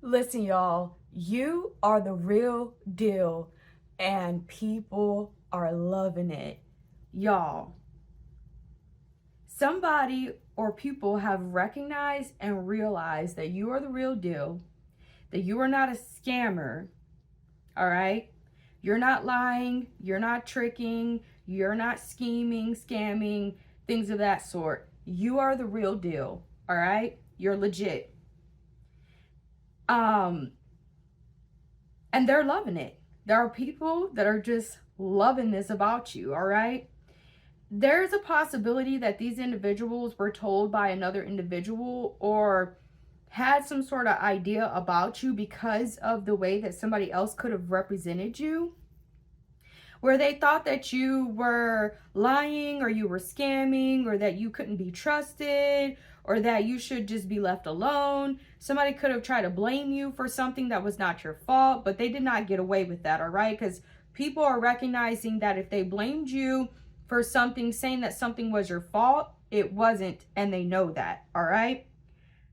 Listen, y'all, you are the real deal, and people are loving it. Y'all, somebody or people have recognized and realized that you are the real deal, that you are not a scammer, all right? You're not lying, you're not tricking, you're not scheming, scamming, things of that sort. You are the real deal, all right? You're legit. Um, and they're loving it. There are people that are just loving this about you, all right? There's a possibility that these individuals were told by another individual or had some sort of idea about you because of the way that somebody else could have represented you, where they thought that you were lying or you were scamming or that you couldn't be trusted or that you should just be left alone. Somebody could have tried to blame you for something that was not your fault, but they did not get away with that, all right? Because people are recognizing that if they blamed you for something, saying that something was your fault, it wasn't, and they know that, all right?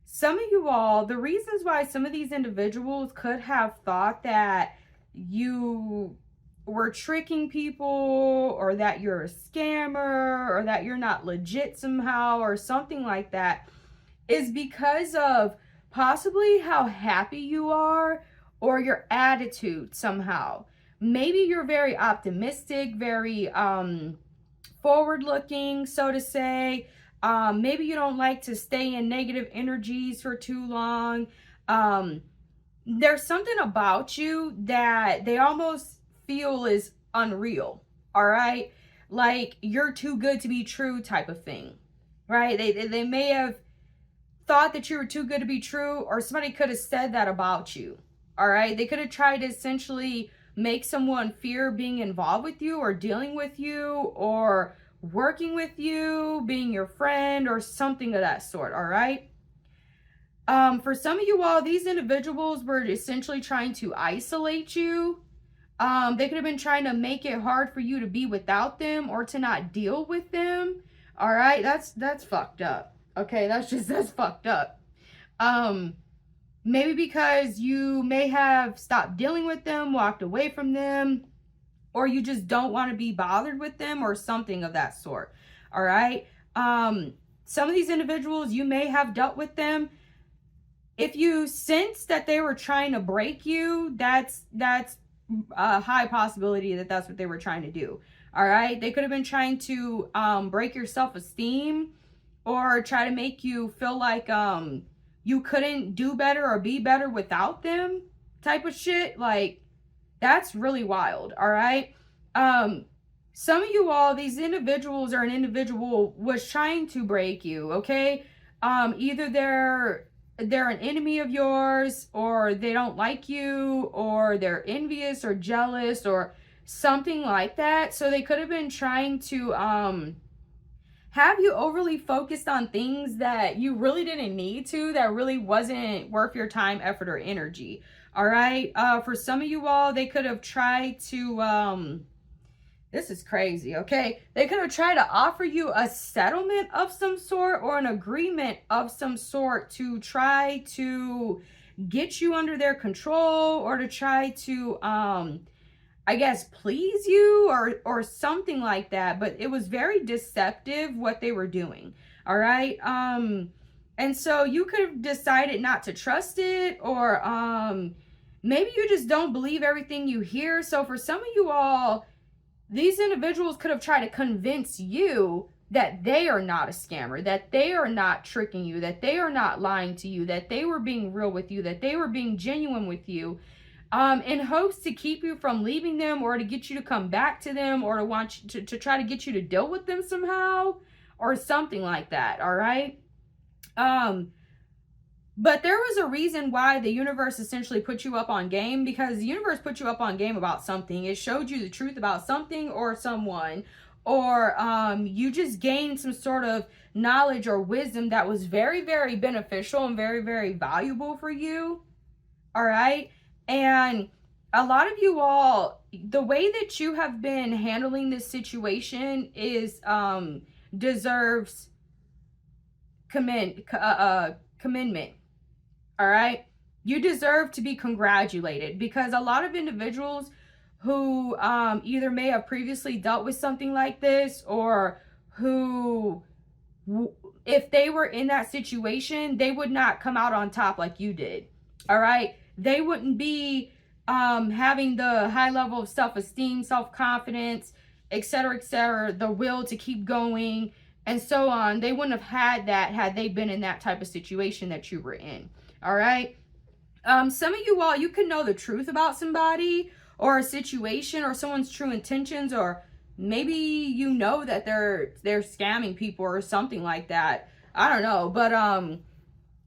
Some of you all, the reasons why some of these individuals could have thought that you were tricking people or that you're a scammer or that you're not legit somehow or something like that is because of possibly how happy you are or your attitude somehow. Maybe you're very optimistic, very forward looking, so to say. Maybe you don't like to stay in negative energies for too long. There's something about you that they almost feel is unreal, all right? Like you're too good to be true type of thing, right? They may have thought that you were too good to be true, or somebody could have said that about you, all right? They could have tried to essentially make someone fear being involved with you or dealing with you or working with you, being your friend or something of that sort, all right? For some of you all, these individuals were essentially trying to isolate you. They could have been trying to make it hard for you to be without them or to not deal with them. All right, that's fucked up. Okay, that's fucked up. Maybe because you may have stopped dealing with them, walked away from them, or you just don't want to be bothered with them or something of that sort. All right. Some of these individuals, you may have dealt with them. If you sense that they were trying to break you, that's a high possibility that that's what they were trying to do. All right. They could have been trying to break your self-esteem or try to make you feel like you couldn't do better or be better without them type of shit. Like, that's really wild, all right? Some of you all, these individuals or an individual was trying to break you, okay? Either they're an enemy of yours, or they don't like you, or they're envious or jealous or something like that. So they could have been trying to have you overly focused on things that you really didn't need to, that really wasn't worth your time, effort, or energy. All right. For some of you all, they could have tried to, this is crazy. Okay. They could have tried to offer you a settlement of some sort or an agreement of some sort to try to get you under their control or to try to, I guess, please you or something like that. But it was very deceptive what they were doing. All right. And so you could have decided not to trust it, or maybe you just don't believe everything you hear. So for some of you all, these individuals could have tried to convince you that they are not a scammer, that they are not tricking you, that they are not lying to you, that they were being real with you, that they were being genuine with you, in hopes to keep you from leaving them or to get you to come back to them or to want you to try to get you to deal with them somehow or something like that, all right? But there was a reason why the universe essentially put you up on game, because the universe put you up on game about something. It showed you the truth about something or someone, or you just gained some sort of knowledge or wisdom that was very, very beneficial and very, very valuable for you, all right? And a lot of you all, the way that you have been handling this situation is deserves commendment. All right. You deserve to be congratulated, because a lot of individuals who either may have previously dealt with something like this, or who, if they were in that situation, they would not come out on top like you did. All right. They wouldn't be having the high level of self-esteem, self-confidence, etc., the will to keep going, and so on. They wouldn't have had that had they been in that type of situation that you were in. All right. Some of you all, you can know the truth about somebody or a situation or someone's true intentions, or maybe you know that they're scamming people or something like that. I don't know, but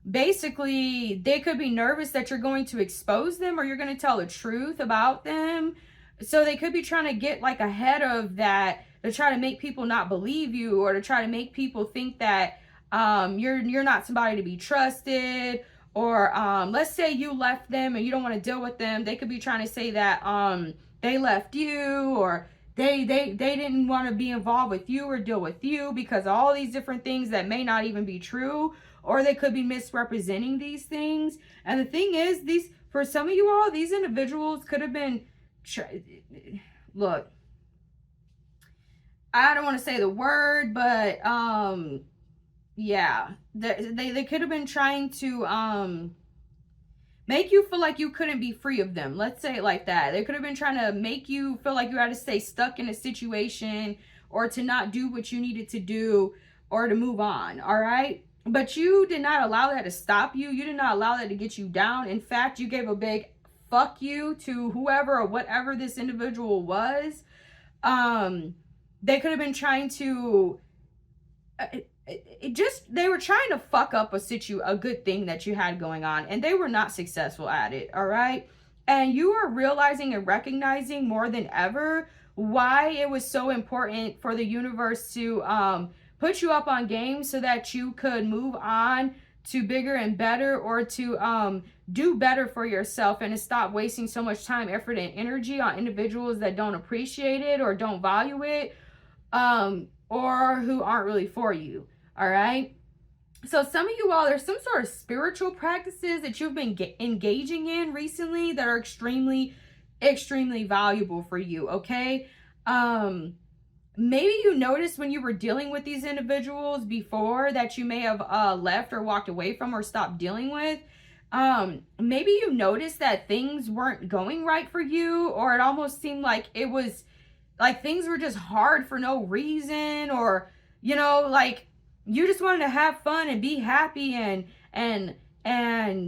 basically they could be nervous that you're going to expose them or you're going to tell the truth about them. So they could be trying to get like ahead of that, to try to make people not believe you, or to try to make people think that you're not somebody to be trusted. Or let's say you left them and you don't want to deal with them. They could be trying to say that they left you, or they didn't want to be involved with you or deal with you because of all these different things that may not even be true. Or they could be misrepresenting these things. And the thing is, for some of you all, these individuals could have been, look, I don't want to say the word, but yeah, they could have been trying to make you feel like you couldn't be free of them. Let's say it like that. They could have been trying to make you feel like you had to stay stuck in a situation, or to not do what you needed to do, or to move on. All right. But you did not allow that to stop you. You did not allow that to get you down. In fact, you gave a big fuck you to whoever or whatever this individual was. They could have been trying to, they were trying to fuck up a good thing that you had going on, and they were not successful at it. All right. And you are realizing and recognizing more than ever why it was so important for the universe to, put you up on game so that you could move on to bigger and better, or to do better for yourself, and to stop wasting so much time, effort, and energy on individuals that don't appreciate it or don't value it, or who aren't really for you. All right. So some of you all, there's some sort of spiritual practices that you've been engaging in recently that are extremely, extremely valuable for you. Okay. Maybe you noticed when you were dealing with these individuals before that you may have left or walked away from or stopped dealing with. Maybe you noticed that things weren't going right for you, or it almost seemed like it was like things were just hard for no reason, or, you know, like you just wanted to have fun and be happy and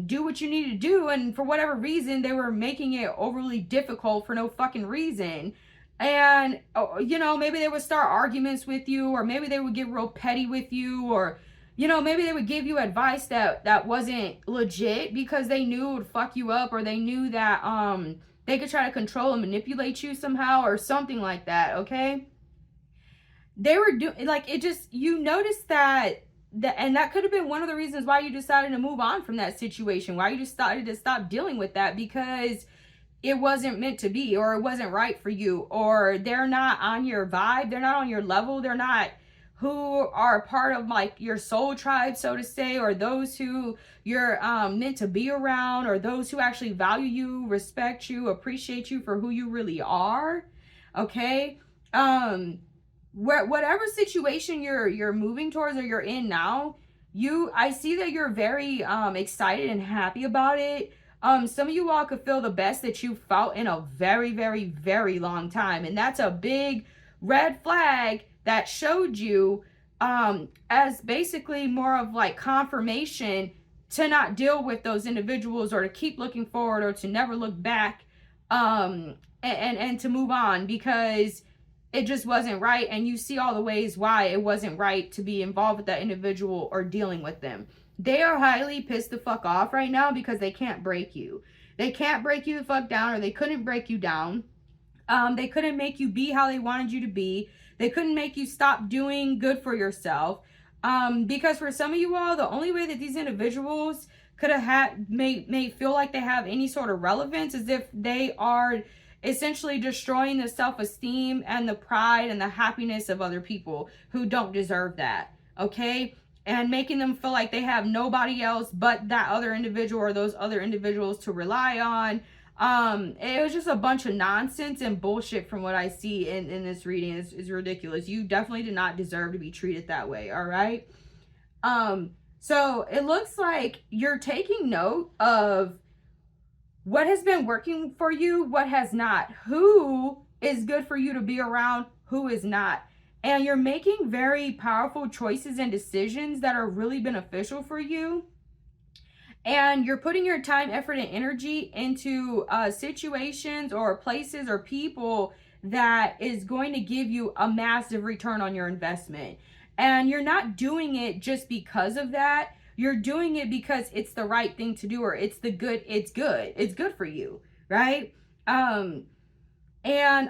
do what you need to do. And for whatever reason, they were making it overly difficult for no fucking reason. And, you know, maybe they would start arguments with you, or maybe they would get real petty with you, or, you know, maybe they would give you advice that wasn't legit because they knew it would fuck you up, or they knew that they could try to control and manipulate you somehow, or something like that. Okay. They were doing, like, it just, you noticed that, and that could have been one of the reasons why you decided to move on from that situation, why you decided to stop dealing with that, because it wasn't meant to be, or it wasn't right for you, or they're not on your vibe, they're not on your level, they're not who are part of like your soul tribe, so to say, or those who you're meant to be around, or those who actually value you, respect you, appreciate you for who you really are. Okay. Whatever situation you're moving towards or you're in now, I see that you're very excited and happy about it. Some of you all could feel the best that you felt in a very, very, very long time. And that's a big red flag that showed you as basically more of like confirmation to not deal with those individuals, or to keep looking forward, or to never look back, and to move on, because it just wasn't right. And you see all the ways why it wasn't right to be involved with that individual or dealing with them. They are highly pissed the fuck off right now because they can't break you. They can't break you the fuck down, or they couldn't break you down. They couldn't make you be how they wanted you to be. They couldn't make you stop doing good for yourself. Because for some of you all, the only way that these individuals could have may feel like they have any sort of relevance is if they are essentially destroying the self-esteem and the pride and the happiness of other people who don't deserve that. Okay. and making them feel like they have nobody else but that other individual or those other individuals to rely on. It was just a bunch of nonsense and bullshit from what I see in this reading. Is ridiculous. You definitely did not deserve to be treated that way, all right? So it looks like you're taking note of what has been working for you, what has not, who is good for you to be around, who is not. And you're making very powerful choices and decisions that are really beneficial for you. And you're putting your time, effort, and energy into situations or places or people that is going to give you a massive return on your investment. And you're not doing it just because of that. You're doing it because it's the right thing to do, or it's good for you, right? And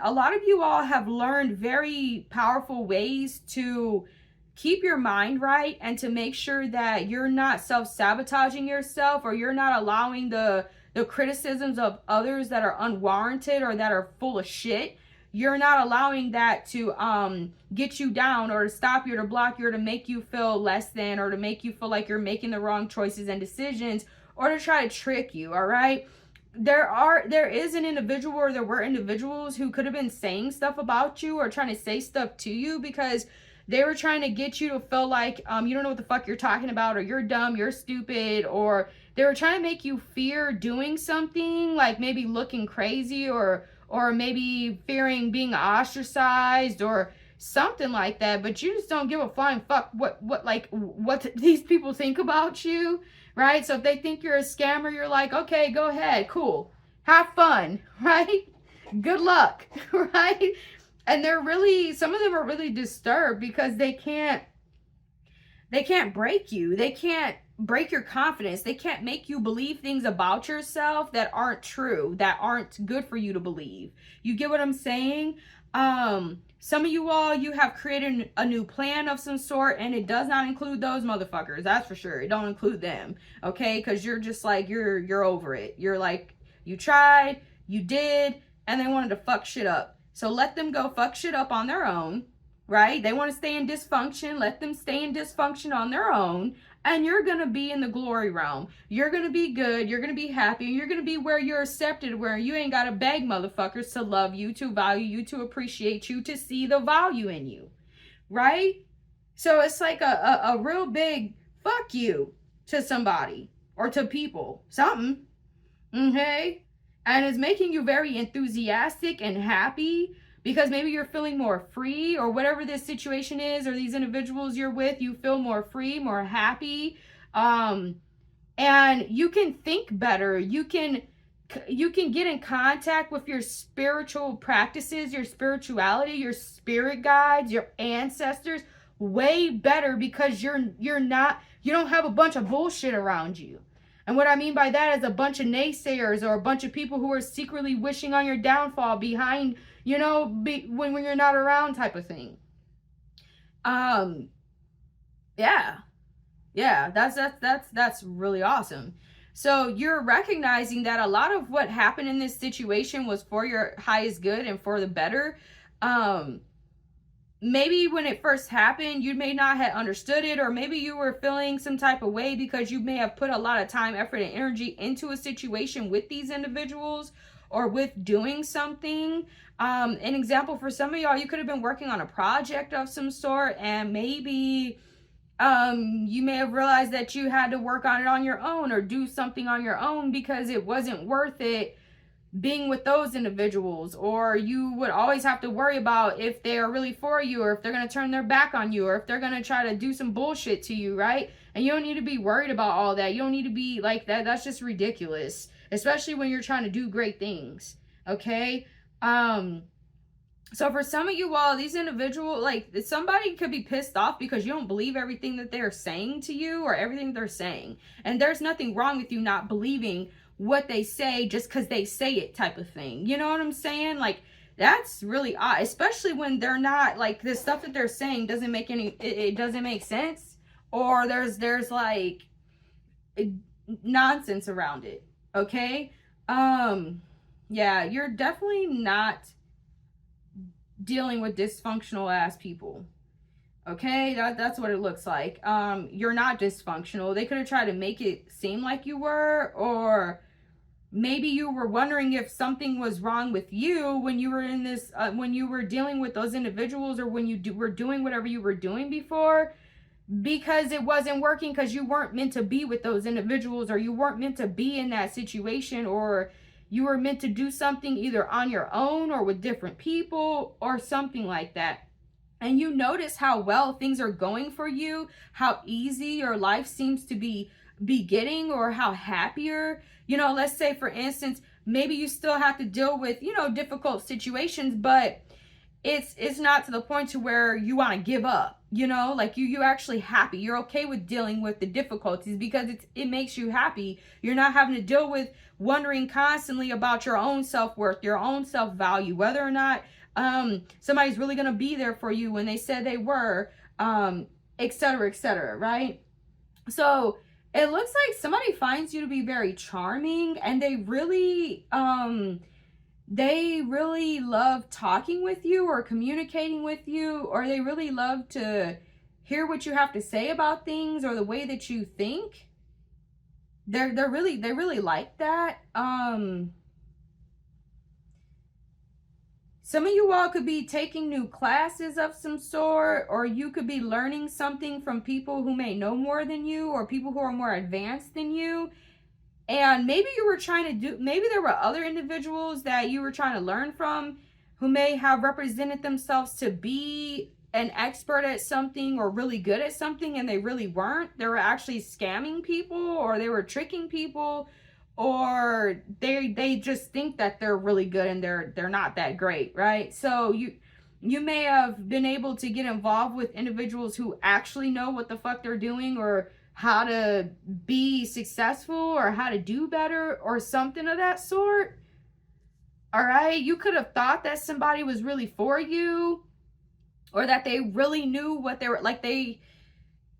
a lot of you all have learned very powerful ways to keep your mind right and to make sure that you're not self-sabotaging yourself, or you're not allowing the criticisms of others that are unwarranted or that are full of shit. You're not allowing that to get you down, or to stop you, or to block you, or to make you feel less than, or to make you feel like you're making the wrong choices and decisions, or to try to trick you, all right? There is an individual, or there were individuals who could have been saying stuff about you or trying to say stuff to you because they were trying to get you to feel like you don't know what the fuck you're talking about, or you're dumb, you're stupid, or they were trying to make you fear doing something, like maybe looking crazy, or maybe fearing being ostracized or something like that. But you just don't give a flying fuck what these people think about you, right? So if they think you're a scammer, you're like, okay, go ahead, cool, have fun, right? Good luck, right? And some of them are really disturbed because they can't break you. They can't break your confidence. They can't make you believe things about yourself that aren't true, that aren't good for you to believe. You get what I'm saying? Some of you all, you have created a new plan of some sort, and it does not include those motherfuckers. That's for sure. It don't include them, okay? Because you're just like, you're over it. You're like, you tried, you did, and they wanted to fuck shit up. So let them go fuck shit up on their own, right? They want to stay in dysfunction. Let them stay in dysfunction on their own. And you're going to be in the glory realm. You're going to be good. You're going to be happy. You're going to be where you're accepted, where you ain't got to beg motherfuckers to love you, to value you, to appreciate you, to see the value in you, right? So it's like a real big fuck you to somebody or to people, something, okay? And it's making you very enthusiastic and happy, because maybe you're feeling more free, or whatever this situation is, or these individuals you're with, you feel more free, more happy. And you can think better. You can get in contact with your spiritual practices, your spirituality, your spirit guides, your ancestors way better, because you don't have a bunch of bullshit around you. And what I mean by that is a bunch of naysayers, or a bunch of people who are secretly wishing on your downfall behind, when you're not around, type of thing. Yeah, that's really awesome. So you're recognizing that a lot of what happened in this situation was for your highest good and for the better. Maybe when it first happened, you may not have understood it, or maybe you were feeling some type of way because you may have put a lot of time, effort, and energy into a situation with these individuals, or with doing something. An example for some of y'all, you could have been working on a project of some sort, and maybe you may have realized that you had to work on it on your own, or do something on your own, because it wasn't worth it being with those individuals, or you would always have to worry about if they are really for you, or if they're going to turn their back on you, or if they're going to try to do some bullshit to you, right? And you don't need to be worried about all that. You don't need to be like that. That's just ridiculous, especially when you're trying to do great things, okay? So for some of you all, these individuals, like, somebody could be pissed off because you don't believe everything that they're saying to you, or everything they're saying. And there's nothing wrong with you not believing what they say just because they say it, type of thing. You know what I'm saying? Like, that's really odd, especially when they're not, like, the stuff that they're saying doesn't make it doesn't make sense, or there's like nonsense around it, okay? Yeah, you're definitely not dealing with dysfunctional ass people. Okay, that's what it looks like. You're not dysfunctional. They could have tried to make it seem like you were, or maybe you were wondering if something was wrong with you when you were in this, when you were dealing with those individuals, or when you were doing whatever you were doing before, because it wasn't working, because you weren't meant to be with those individuals, or you weren't meant to be in that situation, or you were meant to do something either on your own or with different people or something like that. And you notice how well things are going for you, how easy your life seems to be getting, or how happier. Let's say, for instance, maybe you still have to deal with, difficult situations, but it's not to the point to where you want to give up. Like you're actually happy. You're okay with dealing with the difficulties because it makes you happy. You're not having to deal with wondering constantly about your own self-worth, your own self-value, whether or not somebody's really going to be there for you when they said they were, etc., right? So it looks like somebody finds you to be very charming, and they really love talking with you or communicating with you, or they really love to hear what you have to say about things or the way that you think. They really like that. Some of you all could be taking new classes of some sort, or you could be learning something from people who may know more than you, or people who are more advanced than you. And maybe you were maybe there were other individuals that you were trying to learn from who may have represented themselves to be an expert at something or really good at something, and they really weren't. They were actually scamming people, or they were tricking people, or they just think that they're really good and they're not that great, right? So you may have been able to get involved with individuals who actually know what the fuck they're doing, or how to be successful, or how to do better, or something of that sort. All right, you could have thought that somebody was really for you, or that they really knew what they were like.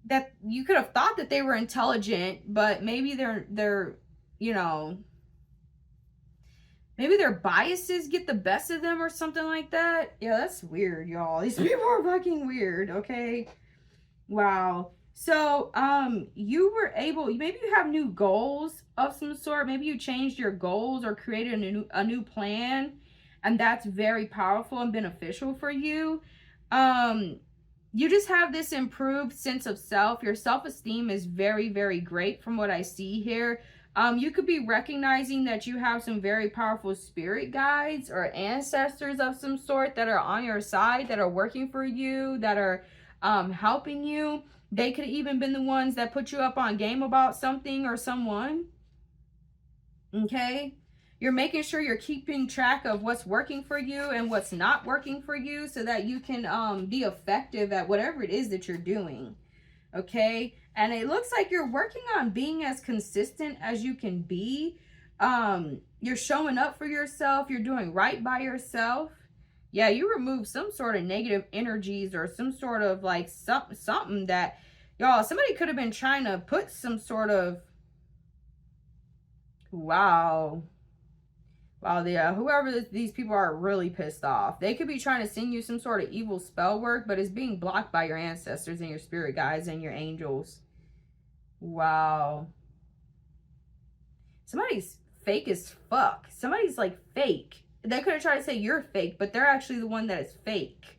That you could have thought that they were intelligent, but maybe they're maybe their biases get the best of them or something like that. Yeah, that's weird, y'all. These people are fucking weird, okay? Wow. So, you were able, maybe you have new goals of some sort. Maybe you changed your goals or created a new plan, and that's very powerful and beneficial for you. You just have this improved sense of self. Your self-esteem is very, very great from what I see here. You could be recognizing that you have some very powerful spirit guides or ancestors of some sort that are on your side, that are working for you, that are helping you. They could have even been the ones that put you up on game about something or someone. Okay? You're making sure you're keeping track of what's working for you and what's not working for you, so that you can be effective at whatever it is that you're doing. Okay? And it looks like you're working on being as consistent as you can be. You're showing up for yourself. You're doing right by yourself. Yeah, you remove some sort of negative energies, or some sort of like something that, y'all, somebody could have been trying to put some sort of, wow, yeah, whoever these people are really pissed off. They could be trying to send you some sort of evil spell work, but it's being blocked by your ancestors and your spirit guides and your angels. Wow. Somebody's fake as fuck. Somebody's like fake. They could have tried to say you're fake, but they're actually the one that is fake.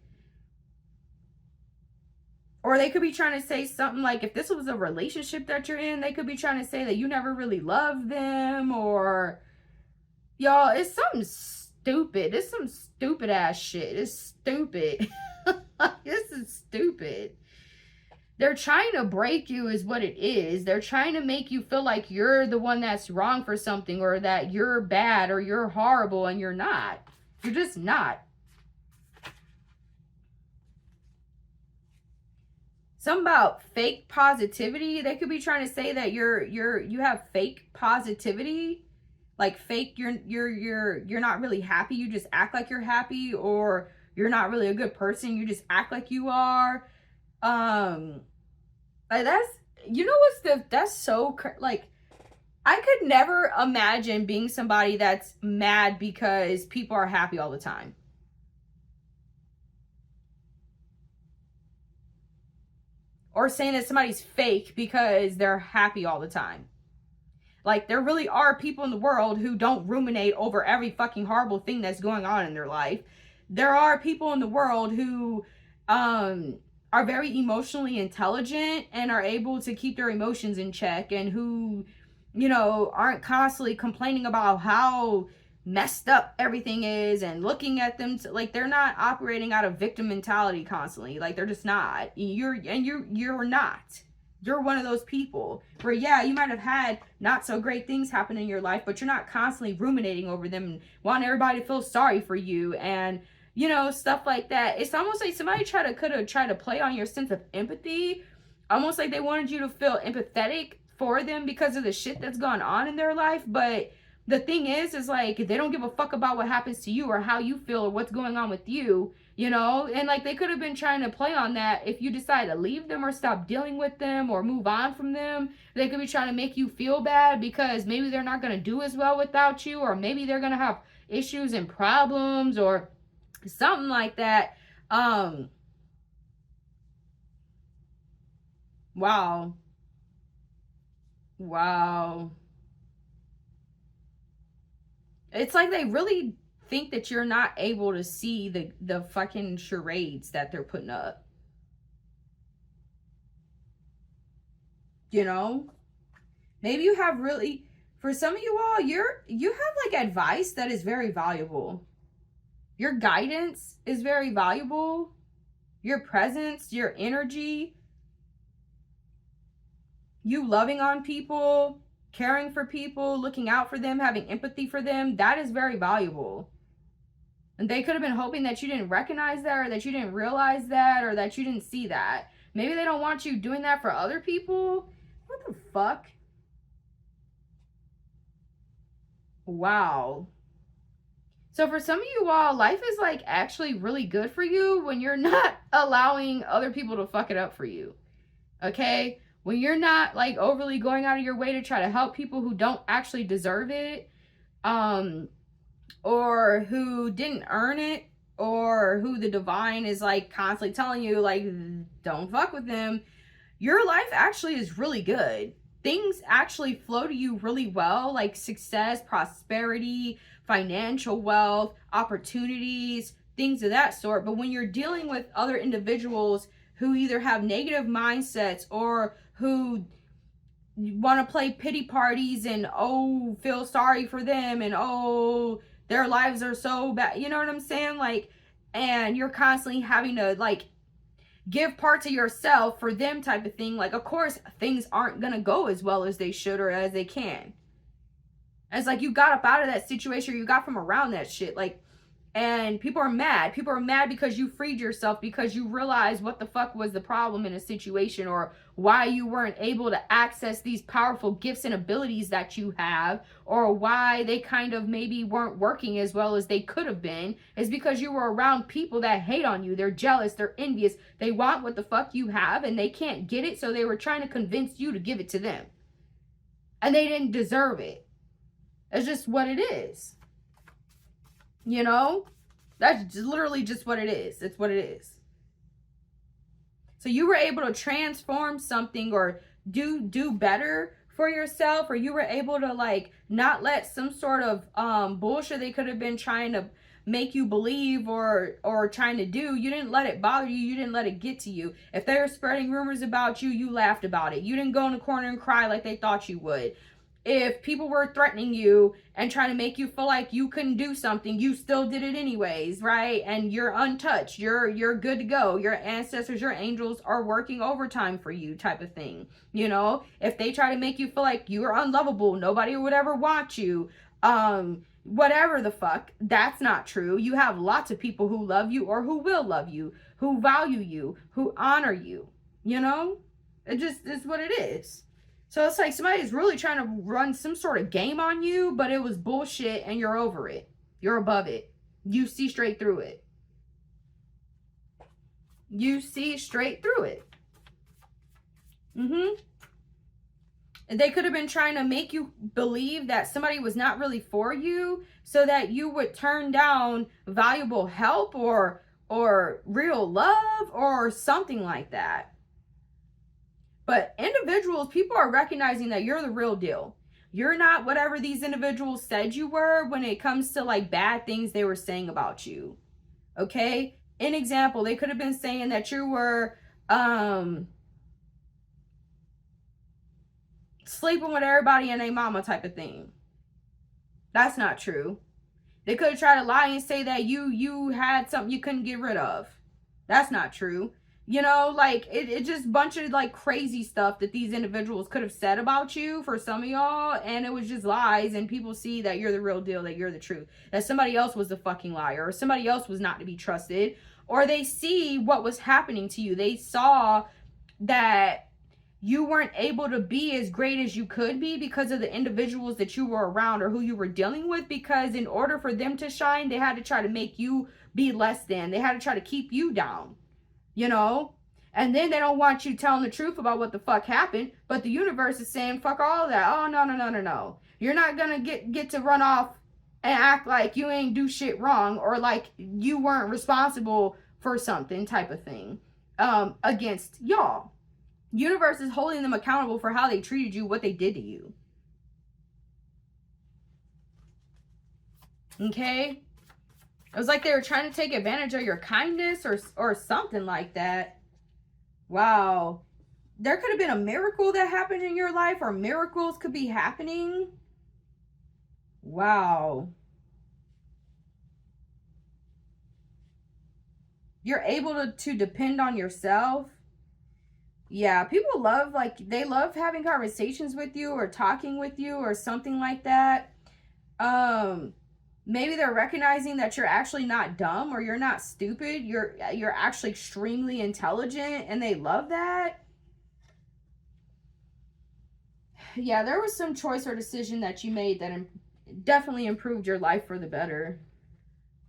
Or they could be trying to say something like, if this was a relationship that you're in, they could be trying to say that you never really loved them, or, y'all, it's something stupid. It's some stupid ass shit. It's stupid. This is stupid. They're trying to break you is what it is. They're trying to make you feel like you're the one that's wrong for something, or that you're bad, or you're horrible, and you're not. You're just not. Something about fake positivity. They could be trying to say that you have fake positivity. Like fake, you're not really happy. You just act like you're happy, or you're not really a good person. You just act like you are. Like that's, that's so, like, I could never imagine being somebody that's mad because people are happy all the time. or saying that somebody's fake because they're happy all the time. Like, there really are people in the world who don't ruminate over every fucking horrible thing that's going on in their life. There are people in the world who are very emotionally intelligent and are able to keep their emotions in check, and who, you know, aren't constantly complaining about how messed up everything is and looking at them like they're not operating out of victim mentality constantly. Like, they're just not. You're not. You're one of those people where, yeah, you might have had not so great things happen in your life, but you're not constantly ruminating over them and wanting everybody to feel sorry for you and, you know, stuff like that. It's almost like somebody could have tried to play on your sense of empathy, almost like they wanted you to feel empathetic for them because of the shit that's gone on in their life. But the thing is like, they don't give a fuck about what happens to you or how you feel or what's going on with you, you know? And like, they could have been trying to play on that. If you decide to leave them or stop dealing with them or move on from them, they could be trying to make you feel bad because maybe they're not going to do as well without you, or maybe they're going to have issues and problems or something like that. Wow. It's like they really think that you're not able to see the fucking charades that they're putting up. You know? Maybe you have really, for some of you all, you have like advice that is very valuable. Your guidance is very valuable. Your presence, your energy, you loving on people, caring for people, looking out for them, having empathy for them, that is very valuable. And they could have been hoping that you didn't recognize that, or that you didn't realize that, or that you didn't see that. Maybe they don't want you doing that for other people. What the fuck? Wow. So for some of you all, life is like actually really good for you when you're not allowing other people to fuck it up for you. Okay? When you're not like overly going out of your way to try to help people who don't actually deserve it, or who didn't earn it, or who the divine is like constantly telling you like, don't fuck with them. Your life actually is really good. Things actually flow to you really well, like success, prosperity, financial wealth, opportunities, things of that sort. But when you're dealing with other individuals who either have negative mindsets or who want to play pity parties and, oh, feel sorry for them and, oh, their lives are so bad, you know what I'm saying? Like, and you're constantly having to like give parts of yourself for them type of thing. Like, of course, things aren't going to go as well as they should or as they can. And it's like, you got up out of that situation, or you got from around that shit. Like, and people are mad. People are mad because you freed yourself, because you realized what the fuck was the problem in a situation, or why you weren't able to access these powerful gifts and abilities that you have, or why they kind of maybe weren't working as well as they could have been, is because you were around people that hate on you. They're jealous. They're envious. They want what the fuck you have and they can't get it. So they were trying to convince you to give it to them. And they didn't deserve it. It's just what it is. You know, that's literally just what it is. It's what it is. So you were able to transform something or do better for yourself, or you were able to like not let some sort of bullshit they could have been trying to make you believe or trying to do. You didn't let it bother you. You didn't let it get to you. If they were spreading rumors about you, you laughed about it. You didn't go in the corner and cry like they thought you would. If people were threatening you and trying to make you feel like you couldn't do something, you still did it anyways, right? And you're untouched. You're good to go. Your ancestors, your angels are working overtime for you type of thing. You know, if they try to make you feel like you are unlovable, nobody would ever want you, whatever the fuck, that's not true. You have lots of people who love you or who will love you, who value you, who honor you, you know? It just is what it is. So it's like somebody's really trying to run some sort of game on you, but it was bullshit and you're over it. You're above it. You see straight through it. You see straight through it. And they could have been trying to make you believe that somebody was not really for you, so that you would turn down valuable help or real love or something like that. But individuals, people are recognizing that you're the real deal. You're not whatever these individuals said you were when it comes to like bad things they were saying about you. Okay? An example, they could have been saying that you were sleeping with everybody and their mama type of thing. That's not true. They could have tried to lie and say that you had something you couldn't get rid of. That's not true. You know, like, it just a bunch of, like, crazy stuff that these individuals could have said about you for some of y'all, and it was just lies, and people see that you're the real deal, that you're the truth, that somebody else was the fucking liar, or somebody else was not to be trusted, or they see what was happening to you. They saw that you weren't able to be as great as you could be because of the individuals that you were around or who you were dealing with, because in order for them to shine, they had to try to make you be less than. They had to try to keep you down. You know, and then they don't want you telling the truth about what the fuck happened, but the universe is saying fuck all of that. Oh, no. You're not gonna get to run off and act like you ain't do shit wrong, or like you weren't responsible for something type of thing against y'all. Universe is holding them accountable for how they treated you, what they did to you. Okay? It was like they were trying to take advantage of your kindness or something like that. Wow. There could have been a miracle that happened in your life, or miracles could be happening. Wow. You're able to depend on yourself. Yeah, people love, like, they love having conversations with you or talking with you or something like that. Maybe they're recognizing that you're actually not dumb or you're not stupid. You're actually extremely intelligent, and they love that. Yeah, there was some choice or decision that you made that definitely improved your life for the better.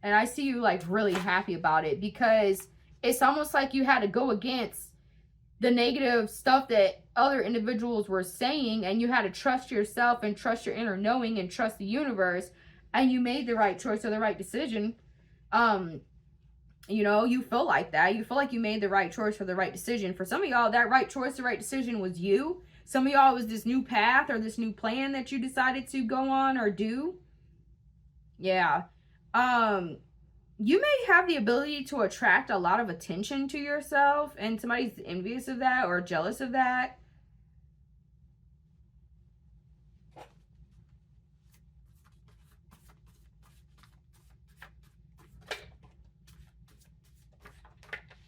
And I see you like really happy about it, because it's almost like you had to go against the negative stuff that other individuals were saying, and you had to trust yourself and trust your inner knowing and trust the universe. And you made the right choice or the right decision. You know, you feel like that. You feel like you made the right choice or the right decision. For some of y'all, that right choice, the right decision was you. Some of y'all, it was this new path or this new plan that you decided to go on or do. Yeah. You may have the ability to attract a lot of attention to yourself, and somebody's envious of that or jealous of that.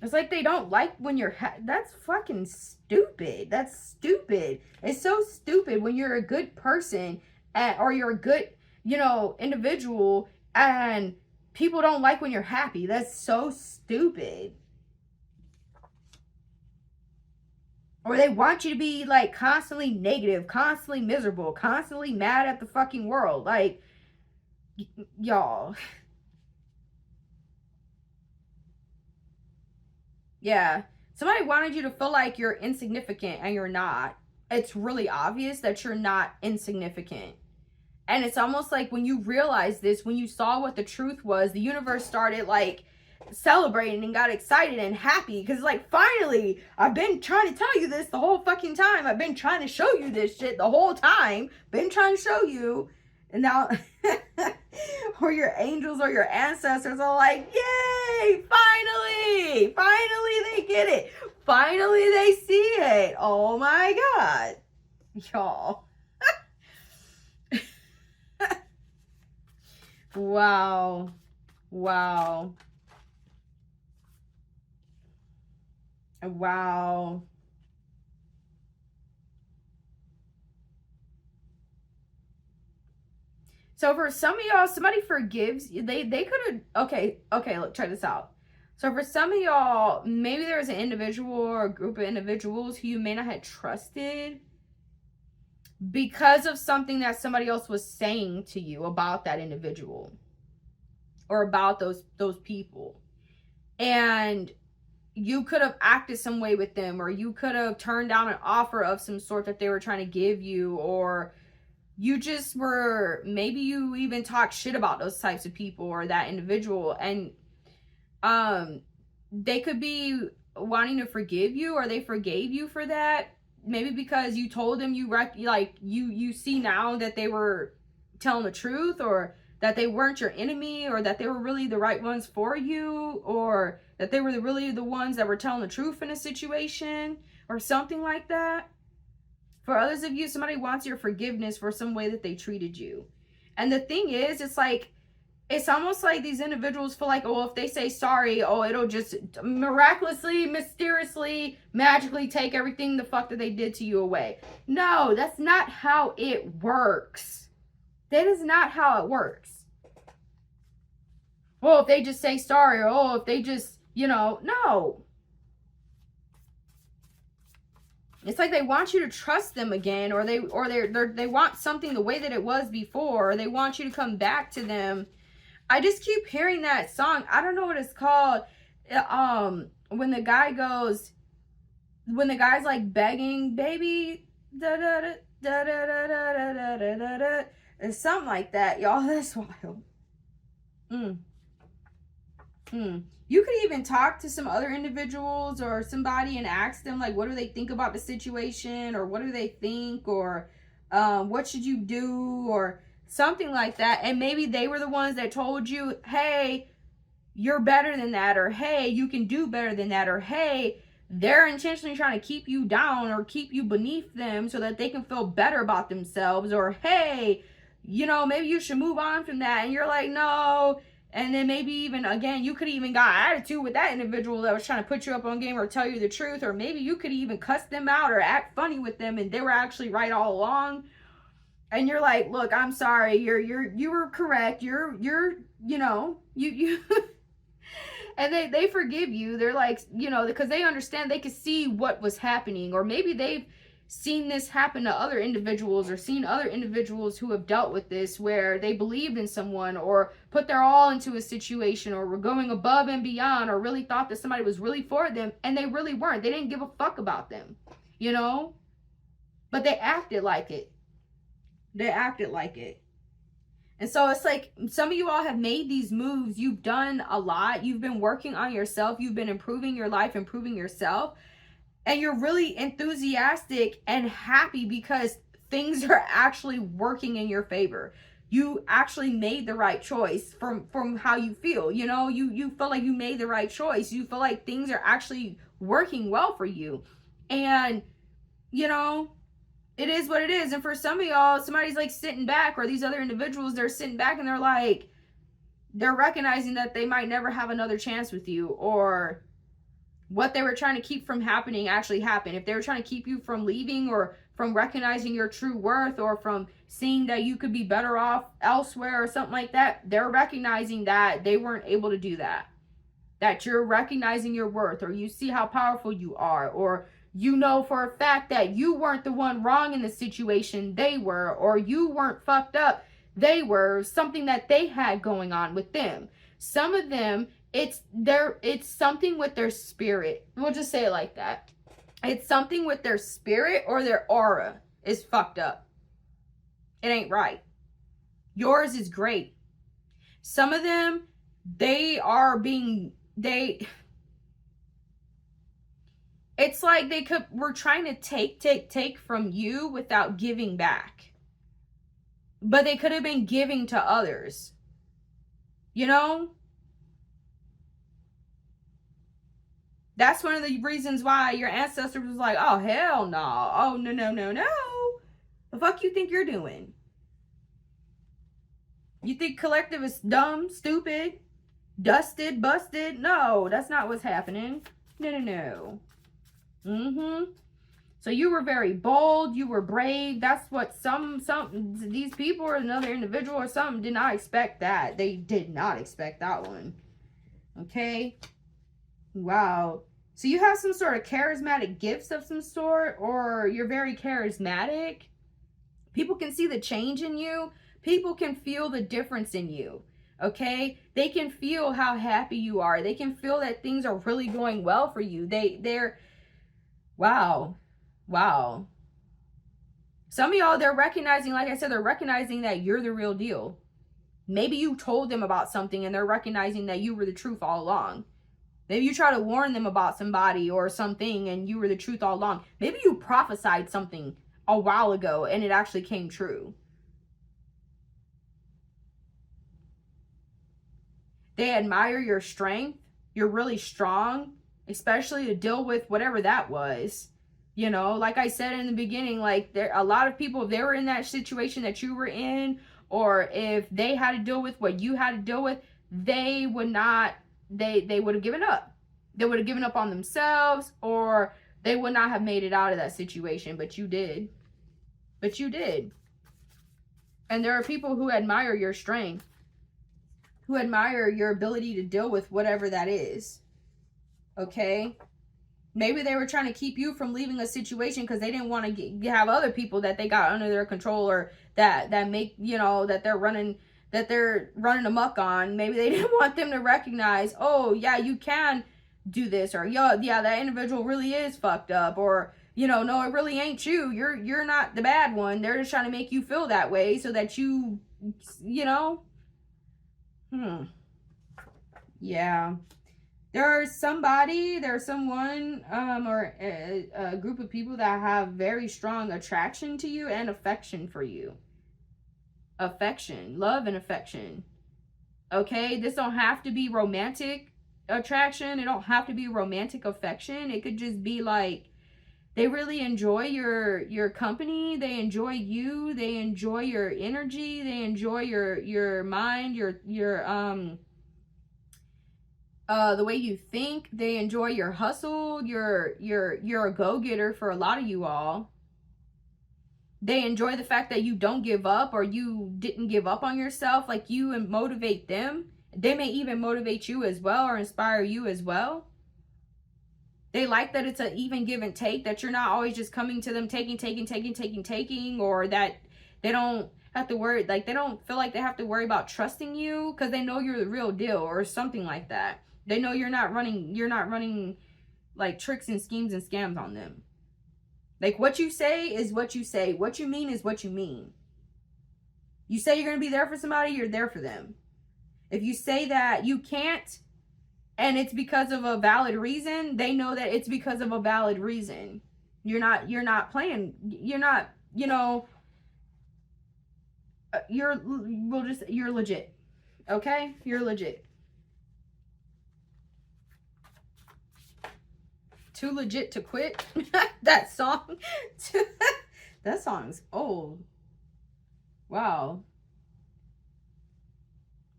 It's like they don't like when you're that's fucking stupid. That's stupid. It's so stupid when you're a good person or you're a good, you know, individual, and people don't like when you're happy. That's so stupid. Or they want you to be like constantly negative, constantly miserable, constantly mad at the fucking world. Like, y'all. Yeah. Somebody wanted you to feel like you're insignificant, and you're not. It's really obvious that you're not insignificant. And it's almost like when you realized this, when you saw what the truth was, the universe started like celebrating and got excited and happy, because like, finally, I've been trying to tell you this the whole fucking time. I've been trying to show you this shit the whole time. Been trying to show you. And now, or your angels or your ancestors are like, yay, finally, they get it. Finally, they see it. Oh my God, y'all. Wow. Wow. Wow. So for some of y'all, somebody forgives you. They could have, okay, look, try this out. So for some of y'all, maybe there's an individual or a group of individuals who you may not have trusted because of something that somebody else was saying to you about that individual or about those people. And you could have acted some way with them, or you could have turned down an offer of some sort that they were trying to give you, or you just were, maybe you even talk shit about those types of people or that individual, and they could be wanting to forgive you, or they forgave you for that, maybe because you told them you see now that they were telling the truth, or that they weren't your enemy, or that they were really the right ones for you, or that they were really the ones that were telling the truth in a situation, or something like that. For others of you, somebody wants your forgiveness for some way that they treated you. And the thing is, it's almost like these individuals feel like, oh, if they say sorry, oh, it'll just miraculously, mysteriously, magically take everything the fuck that they did to you away. No, that's not how it works. That is not how it works. Oh, if they just say sorry, or oh, if they just, no. It's like they want you to trust them again, or they want something the way that it was before, or they want you to come back to them. I just keep hearing that song. I don't know what it's called. When the guy's like begging, baby, da da da da da da da da da da da. It's something like that, y'all. That's wild. You could even talk to some other individuals or somebody and ask them, like, what do they think about the situation, or what do they think, or what should you do, or something like that. And maybe they were the ones that told you, hey, you're better than that, or hey, you can do better than that, or hey, they're intentionally trying to keep you down or keep you beneath them so that they can feel better about themselves, or hey, maybe you should move on from that. And you're like, no. And then maybe even, again, you could even got attitude with that individual that was trying to put you up on game or tell you the truth. Or maybe you could even cuss them out or act funny with them and they were actually right all along. And you're like, look, I'm sorry. You were correct. You and they forgive you. They're like, because they understand, they could see what was happening. Or maybe they've seen this happen to other individuals, or seen other individuals who have dealt with this, where they believed in someone or put their all into a situation, or were going above and beyond, or really thought that somebody was really for them, and they really weren't. They didn't give a fuck about them, but they acted like it. And so it's like, some of you all have made these moves. You've done a lot. You've been working on yourself. You've been improving your life, improving yourself. And you're really enthusiastic and happy because things are actually working in your favor. You actually made the right choice from how you feel. You feel like you made the right choice. You feel like things are actually working well for you. And, it is what it is. And for some of y'all, somebody's like sitting back, or these other individuals, they're sitting back and they're recognizing that they might never have another chance with you, or what they were trying to keep from happening actually happened. If they were trying to keep you from leaving, or from recognizing your true worth, or from seeing that you could be better off elsewhere or something like that, they're recognizing that they weren't able to do that. That you're recognizing your worth, or you see how powerful you are, or for a fact that you weren't the one wrong in the situation, they were, or you weren't fucked up, they were, something that they had going on with them. Some of them, it's something with their spirit. We'll just say it like that. It's something with their spirit, or their aura is fucked up. It ain't right. Yours is great. Some of them, it's like we're trying to take from you without giving back. But they could have been giving to others. That's one of the reasons why your ancestors was like, oh, hell no. Oh, no. The fuck you think you're doing? You think collective is dumb, stupid, dusted, busted? No, that's not what's happening. No. So you were very bold. You were brave. That's what these people, or another individual or something, did not expect that. They did not expect that one. Okay? Wow. So you have some sort of charismatic gifts of some sort, or you're very charismatic. People can see the change in you. People can feel the difference in you. Okay? They can feel how happy you are. They can feel that things are really going well for you. They're wow. Some of y'all, they're recognizing, like I said, they're recognizing that you're the real deal. Maybe you told them about something and they're recognizing that you were the truth all along. Maybe you try to warn them about somebody or something and you were the truth all along. Maybe you prophesied something a while ago and it actually came true. They admire your strength. You're really strong, especially to deal with whatever that was. You know, like I said in the beginning, like there a lot of people, if they were in that situation that you were in, or if they had to deal with what you had to deal with, they would not, they would have given up. They would have given up on themselves, or they would not have made it out of that situation, but you did. But you did. And there are people who admire your strength, who admire your ability to deal with whatever that is. Okay? Maybe they were trying to keep you from leaving a situation because they didn't want to have other people that they got under their control, or that make, you know, that they're running amok on. Maybe they didn't want them to recognize, oh yeah, you can do this, or yeah, that individual really is fucked up, or, you know, no, it really ain't you. You're not the bad one. They're just trying to make you feel that way so that you know. Yeah. There's someone, or a group of people that have very strong attraction to you and affection for you. Affection, love and affection. Okay, this don't have to be romantic attraction. It don't have to be romantic affection. It could just be like, they really enjoy your company. They enjoy you. They enjoy your energy. They enjoy your mind, the way you think. They enjoy your hustle. You're a go-getter for a lot of you all. They enjoy the fact that you don't give up, or you didn't give up on yourself. Like, you motivate them. They may even motivate you as well, or inspire you as well. They like that it's an even give and take, that you're not always just coming to them taking, or that they don't have to worry, like they don't feel like they have to worry about trusting you because they know you're the real deal, or something like that. They know you're not running like tricks and schemes and scams on them. Like, what you say is what you say. What you mean is what you mean. You say you're going to be there for somebody, you're there for them. If you say that you can't, and it's because of a valid reason, they know that it's because of a valid reason. You're not playing. You're not, you know, you're legit. Okay? You're legit. Too legit to quit. That song. That song's old. Wow.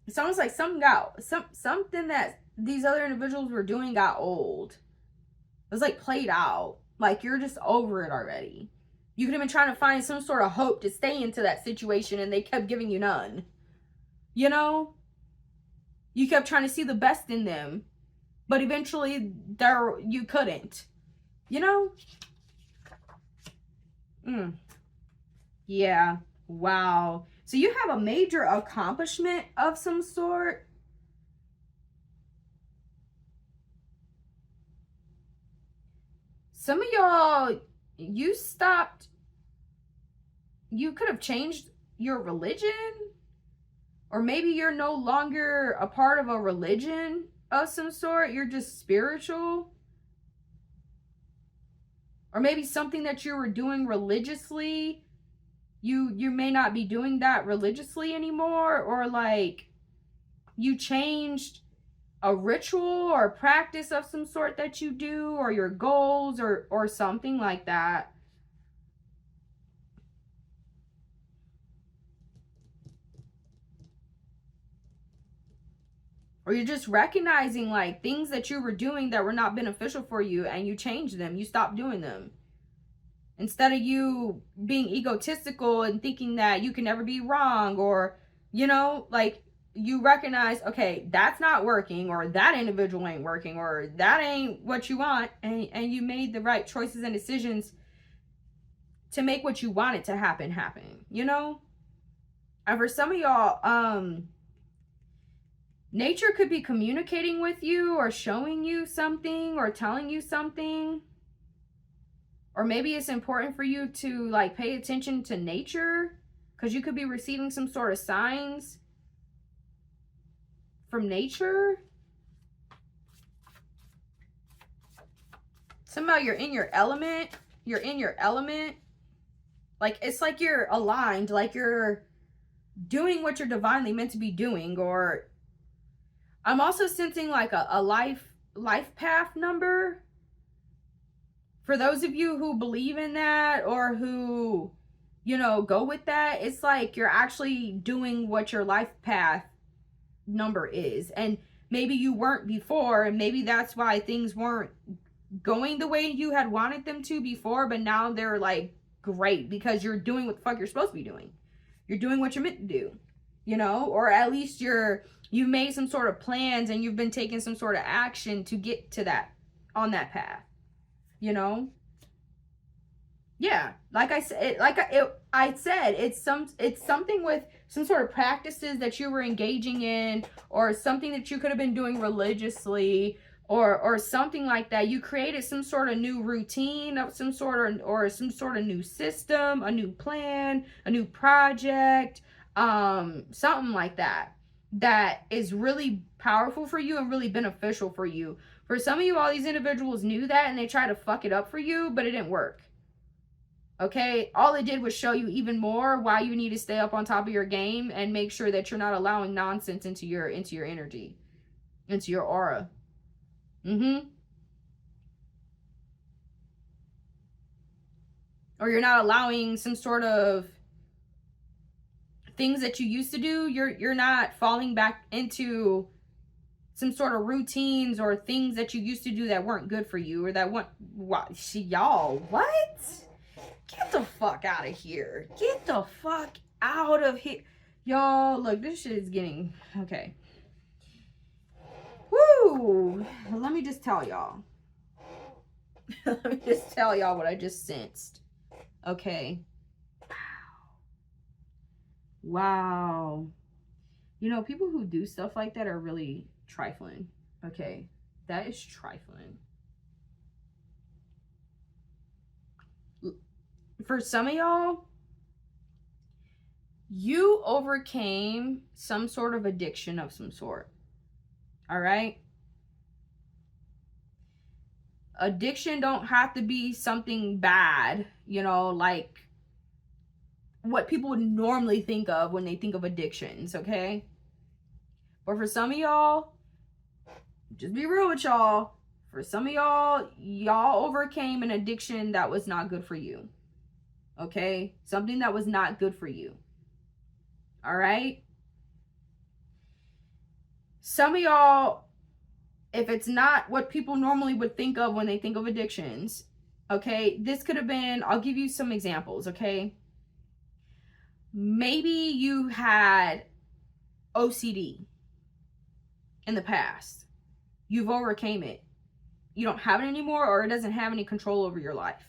It sounds like something that these other individuals were doing got old. It was like played out. Like, you're just over it already. You could have been trying to find some sort of hope to stay into that situation, and they kept giving you none. You know? You kept trying to see the best in them, but eventually you couldn't. You know? Yeah. Wow. So you have a major accomplishment of some sort. Some of y'all, you could have changed your religion, or maybe you're no longer a part of a religion of some sort. You're just spiritual. Or maybe something that you were doing religiously, you may not be doing that religiously anymore, or like you changed a ritual or a practice of some sort that you do, or your goals, or something like that. Or you're just recognizing like things that you were doing that were not beneficial for you, and you changed them. You stopped doing them. Instead of you being egotistical and thinking that you can never be wrong, or, you know, like, you recognize, okay, that's not working, or that individual ain't working, or that ain't what you want, and you made the right choices and decisions to make what you wanted to happen, you know? And for some of y'all, nature could be communicating with you, or showing you something, or telling you something. Or maybe it's important for you to like pay attention to nature, because you could be receiving some sort of signs from nature. Somehow you're in your element. You're in your element. Like, it's like you're aligned. Like you're doing what you're divinely meant to be doing. Or I'm also sensing like a life path number. For those of you who believe in that or who, you know, go with that, it's like you're actually doing what your life path number is. And maybe you weren't before, and maybe that's why things weren't going the way you had wanted them to before, but now they're like great because you're doing what the fuck you're supposed to be doing. You're doing what you're meant to do, you know, or at least you've made some sort of plans and you've been taking some sort of action to get to that, on that path, you know. Yeah, like I said, it's something with some sort of practices that you were engaging in, or something that you could have been doing religiously, or something like that. You created some sort of new routine of some sort, or some sort of new system, a new plan, a new project, something like that, that is really powerful for you and really beneficial for you. For some of you, all these individuals knew that and they tried to fuck it up for you, but it didn't work. Okay, all it did was show you even more why you need to stay up on top of your game and make sure that you're not allowing nonsense into your energy, into your aura. Or you're not allowing some sort of things that you used to do. You're not falling back into some sort of routines or things that you used to do that weren't good for you, or that y'all, what? Get the fuck out of here. Get the fuck out of here. Y'all, look, this shit is getting... Okay. Woo! Let me just tell y'all. Let me just tell y'all what I just sensed. Okay. Wow. You know, people who do stuff like that are really trifling. Okay. That is trifling. For some of y'all, you overcame some sort of addiction of some sort. All right? Addiction don't have to be something bad, you know, like what people would normally think of when they think of addictions, okay? But for some of y'all, just be real with y'all, for some of y'all overcame an addiction that was not good for you. Okay? Something that was not good for you. All right? Some of y'all, if it's not what people normally would think of when they think of addictions, okay, this could have been, I'll give you some examples, okay? Maybe you had OCD in the past. You've overcame it. You don't have it anymore, or it doesn't have any control over your life.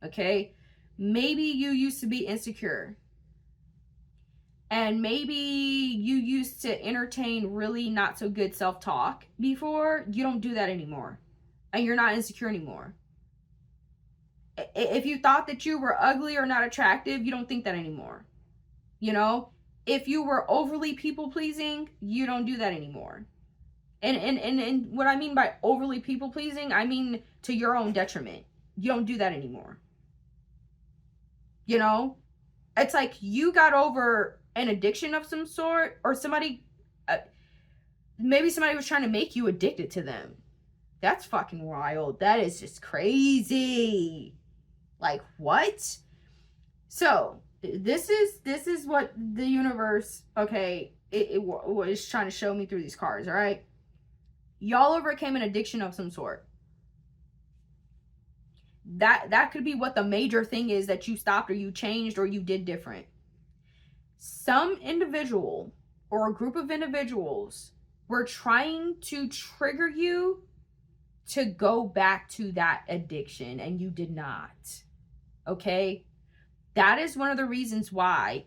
Okay? Maybe you used to be insecure. And maybe you used to entertain really not so good self-talk before. You don't do that anymore. And you're not insecure anymore. If you thought that you were ugly or not attractive, you don't think that anymore. You know? If you were overly people-pleasing, you don't do that anymore. And what I mean by overly people-pleasing, I mean to your own detriment. You don't do that anymore. You know? It's like you got over an addiction of some sort, or somebody, maybe somebody was trying to make you addicted to them. That's fucking wild. That is just crazy. Like, what? So, this is what the universe, okay, it was trying to show me through these cards, all right? Y'all overcame an addiction of some sort. That could be what the major thing is that you stopped, or you changed, or you did different. Some individual or a group of individuals were trying to trigger you to go back to that addiction, and you did not. Okay? That is one of the reasons why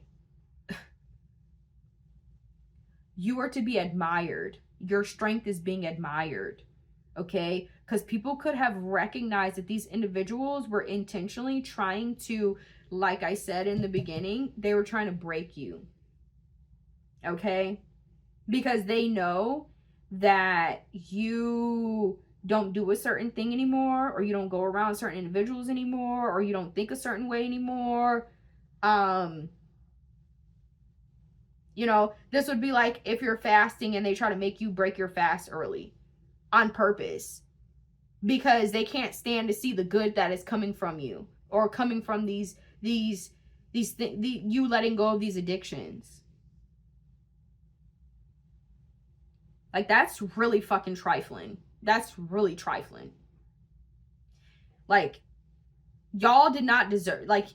you are to be admired. Your strength is being admired. Okay? Because people could have recognized that these individuals were intentionally trying to, like I said in the beginning, they were trying to break you. Okay? Because they know that you don't do a certain thing anymore, or you don't go around certain individuals anymore, or you don't think a certain way anymore. You know, this would be like if you're fasting and they try to make you break your fast early on purpose because they can't stand to see the good that is coming from you or coming from you letting go of these addictions. Like, that's really fucking trifling. That's really trifling. Like, y'all did not deserve, like,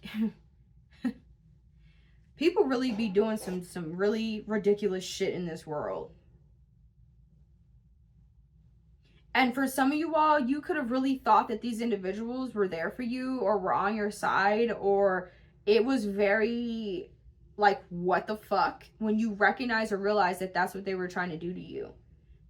people really be doing some really ridiculous shit in this world. And for some of you all, you could have really thought that these individuals were there for you or were on your side, or it was very, like, what the fuck, when you recognize or realize that that's what they were trying to do to you.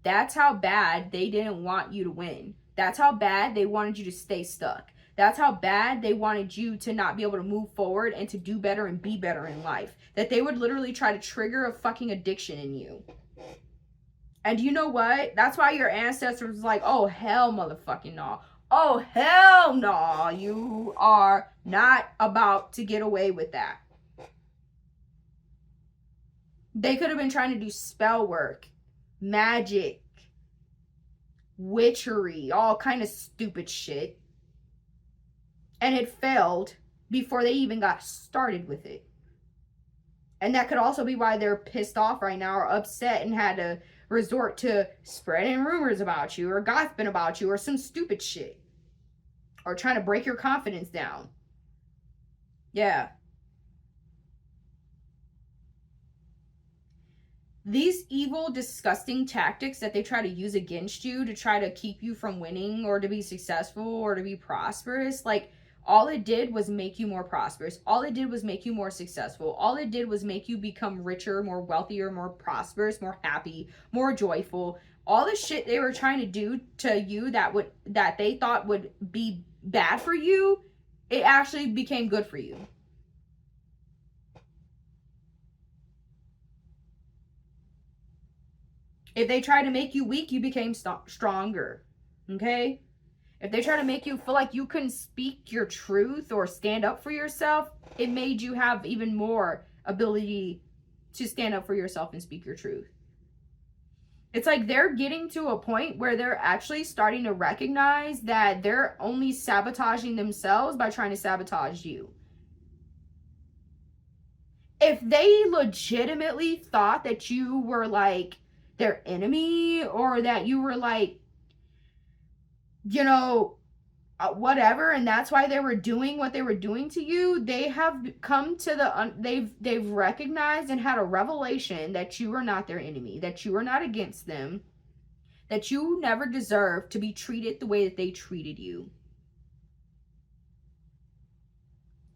That's how bad they didn't want you to win. That's how bad they wanted you to stay stuck. That's how bad they wanted you to not be able to move forward and to do better and be better in life. That they would literally try to trigger a fucking addiction in you. And you know what? That's why your ancestors was like, oh, hell motherfucking no. Oh, hell no. You are not about to get away with that. They could have been trying to do spell work, magic, witchery, all kind of stupid shit. And it failed before they even got started with it. And that could also be why they're pissed off right now or upset and had to resort to spreading rumors about you or gossiping about you or some stupid shit. Or trying to break your confidence down. Yeah. These evil, disgusting tactics that they try to use against you to try to keep you from winning or to be successful or to be prosperous, like, all it did was make you more prosperous. All it did was make you more successful. All it did was make you become richer, more wealthier, more prosperous, more happy, more joyful. All the shit they were trying to do to you that they thought would be bad for you, it actually became good for you. If they tried to make you weak, you became stronger. Okay? If they try to make you feel like you couldn't speak your truth or stand up for yourself, it made you have even more ability to stand up for yourself and speak your truth. It's like they're getting to a point where they're actually starting to recognize that they're only sabotaging themselves by trying to sabotage you. If they legitimately thought that you were like their enemy or that you were like, you know, whatever, and that's why they were doing what they were doing to you, they have come to they've recognized and had a revelation that you are not their enemy, that you are not against them, that you never deserve to be treated the way that they treated you.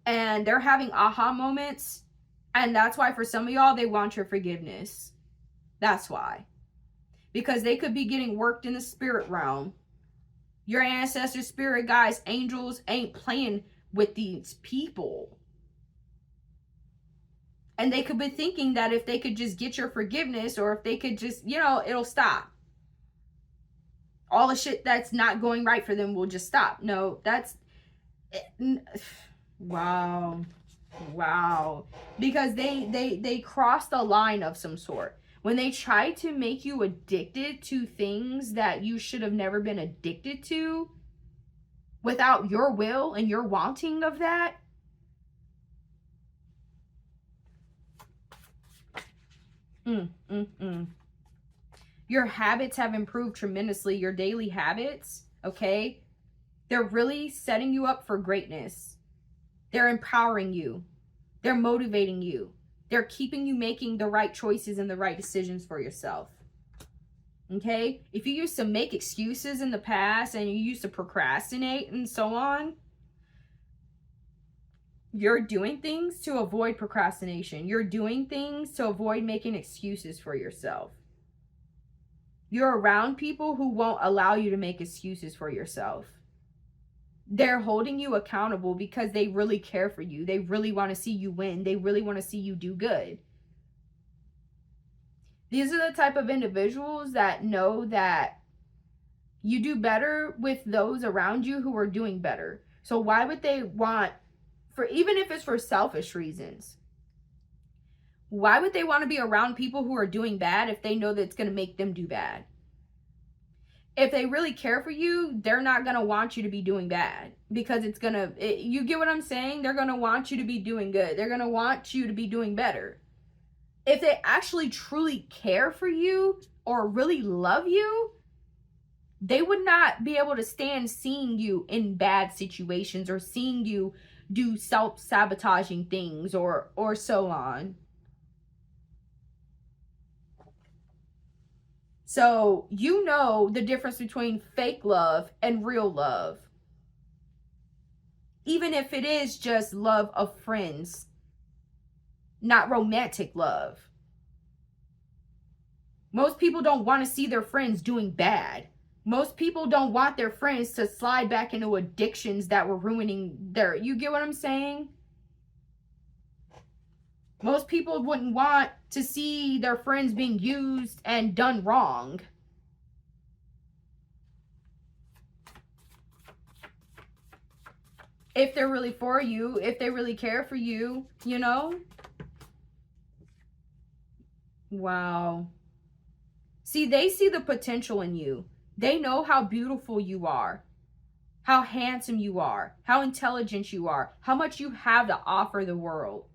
And they're having aha moments, and that's why for some of y'all, they want your forgiveness. That's why. Because they could be getting worked in the spirit realm. Your ancestors, spirit guides, angels ain't playing with these people. And they could be thinking that if they could just get your forgiveness, or if they could just, you know, it'll stop. All the shit that's not going right for them will just stop. No, that's... Wow. Wow. Because they crossed a line of some sort. When they try to make you addicted to things that you should have never been addicted to without your will and your wanting of that. Your habits have improved tremendously. Your daily habits, okay? They're really setting you up for greatness. They're empowering you. They're motivating you. They're keeping you making the right choices and the right decisions for yourself. Okay? If you used to make excuses in the past and you used to procrastinate and so on, you're doing things to avoid procrastination. You're doing things to avoid making excuses for yourself. You're around people who won't allow you to make excuses for yourself. They're holding you accountable because they really care for you. They really want to see you win. They really want to see you do good. These are the type of individuals that know that You do better with those around you who are doing better. So why would they want, for even if it's for selfish reasons, why would they want to be around people who are doing bad if they know that it's going to make them do bad? If they really care for you, they're not going to want you to be doing bad, because it's going to, you get what I'm saying? They're going to want you to be doing good. They're going to want you to be doing better. If they actually truly care for you or really love you, they would not be able to stand seeing you in bad situations or seeing you do self-sabotaging things or so on. So you know the difference between fake love and real love. Even if it is just love of friends, not romantic love. Most people don't want to see their friends doing bad. Most people don't want their friends to slide back into addictions that were ruining their, you get what I'm saying? Most people wouldn't want to see their friends being used and done wrong. If they're really for you, if they really care for you, you know? Wow. See, they see the potential in you. They know how beautiful you are, how handsome you are, how intelligent you are, how much you have to offer the world,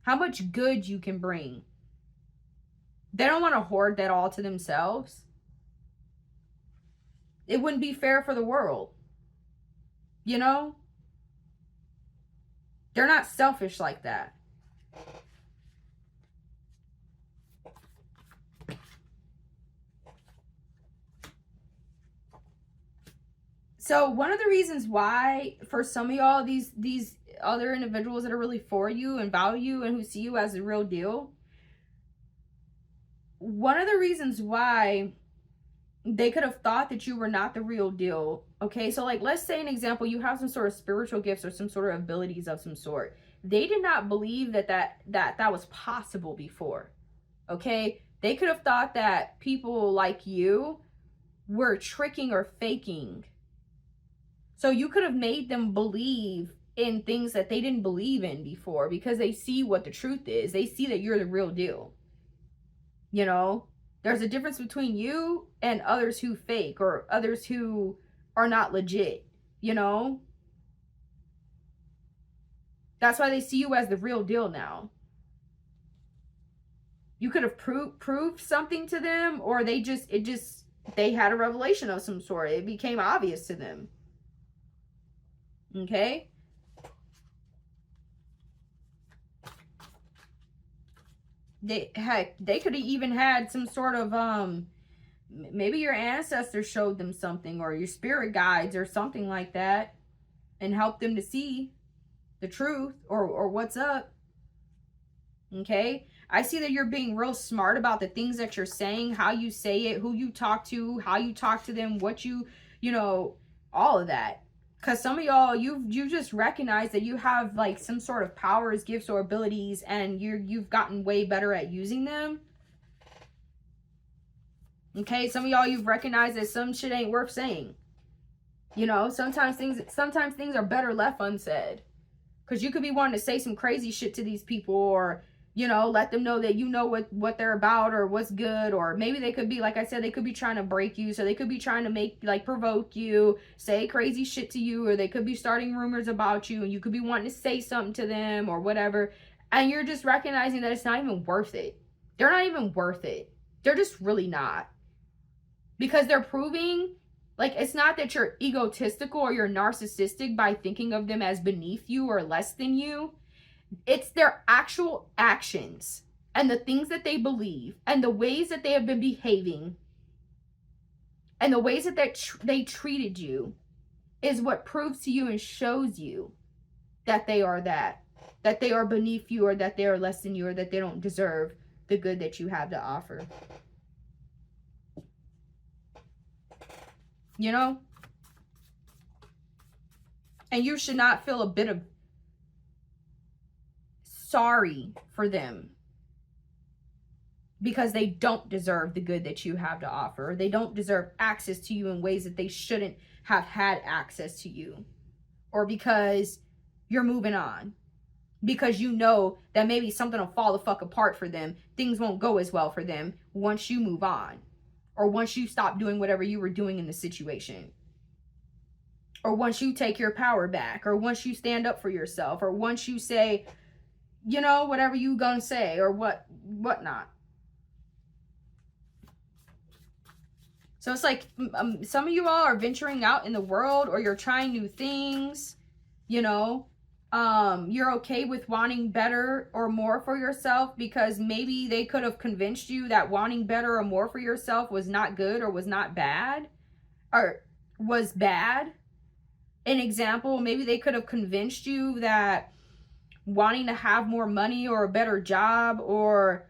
how much good you can bring. They don't want to hoard that all to themselves. It wouldn't be fair for the world. You know? They're not selfish like that. So one of the reasons why, for some of y'all, these other individuals that are really for you and value and who see you as the real deal, one of the reasons why they could have thought that you were not the real deal. Okay, so like, let's say an example, you have some sort of spiritual gifts or some sort of abilities of some sort. They did not believe that was possible before. Okay, they could have thought that people like you were tricking or faking. So you could have made them believe in things that they didn't believe in before, because they see what the truth is. They see that you're the real deal. You know, there's a difference between you and others who fake or others who are not legit, you know? That's why they see you as the real deal now. You could have proved something to them, or they had a revelation of some sort. It became obvious to them. Okay? They could have even had some sort of maybe your ancestors showed them something, or your spirit guides or something like that, and helped them to see the truth or what's up. Okay? I see that you're being real smart about the things that you're saying, how you say it, who you talk to, how you talk to them, what you know, all of that. Because some of y'all, you just recognize that you have like some sort of powers, gifts, or abilities, and you've gotten way better at using them. Okay, some of y'all, you've recognized that some shit ain't worth saying. You know, sometimes things are better left unsaid. Because you could be wanting to say some crazy shit to these people, or, you know, let them know that you know what they're about or what's good. Or maybe they could be, like I said, they could be trying to break you. So they could be trying to provoke you, say crazy shit to you, or they could be starting rumors about you, and you could be wanting to say something to them or whatever. And you're just recognizing that it's not even worth it. They're not even worth it. They're just really not. Because they're proving, like, it's not that you're egotistical or you're narcissistic by thinking of them as beneath you or less than you. It's their actual actions and the things that they believe and the ways that they have been behaving and the ways that they treated you is what proves to you and shows you that they are that they are beneath you, or that they are less than you, or that they don't deserve the good that you have to offer. You know? And you should not feel a bit of sorry for them, because they don't deserve the good that you have to offer. They don't deserve access to you in ways that they shouldn't have had access to you. Or because you're moving on. Because you know that maybe something will fall the fuck apart for them. Things won't go as well for them once you move on. Or once you stop doing whatever you were doing in the situation. Or once you take your power back. Or once you stand up for yourself. Or once you say, you know, whatever you gonna say. Or whatnot. So it's like some of you all are venturing out in the world, or you're trying new things, you know. You're okay with wanting better or more for yourself because maybe they could have convinced you that wanting better or more for yourself was not good or was not bad or was bad. An example, maybe they could have convinced you that wanting to have more money or a better job or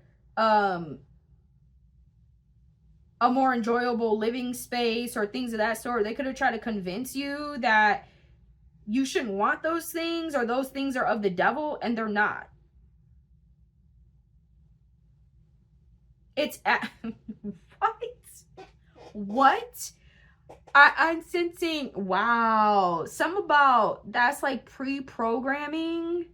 a more enjoyable living space or things of that sort, they could have tried to convince you that you shouldn't want those things or those things are of the devil, and they're not. It's what? I'm sensing, wow, some about that's like pre-programming,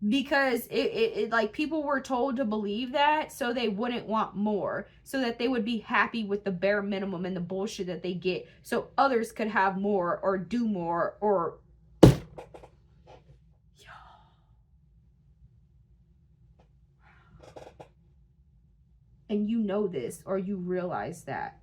because it like people were told to believe that so they wouldn't want more, so that they would be happy with the bare minimum and the bullshit that they get, so others could have more or do more or and you know this or you realize that.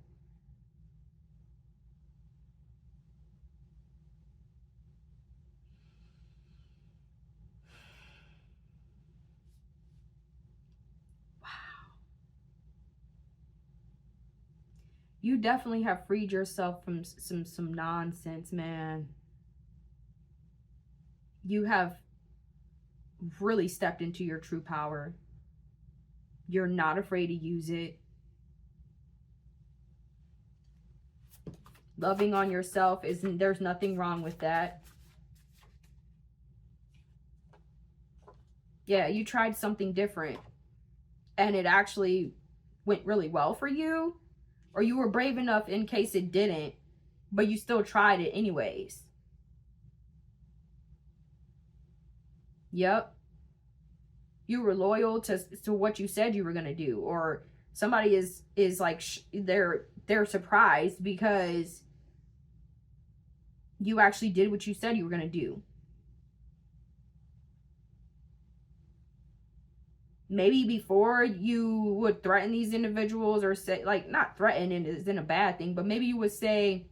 You definitely have freed yourself from some nonsense, man. You have really stepped into your true power. You're not afraid to use it. Loving on yourself there's nothing wrong with that. Yeah, you tried something different and it actually went really well for you. Or you were brave enough in case it didn't, but you still tried it anyways. Yep. You were loyal to what you said you were going to do. Or somebody is like, they're surprised because you actually did what you said you were going to do. Maybe before you would threaten these individuals or say, like, not threaten isn't a bad thing, but maybe you would say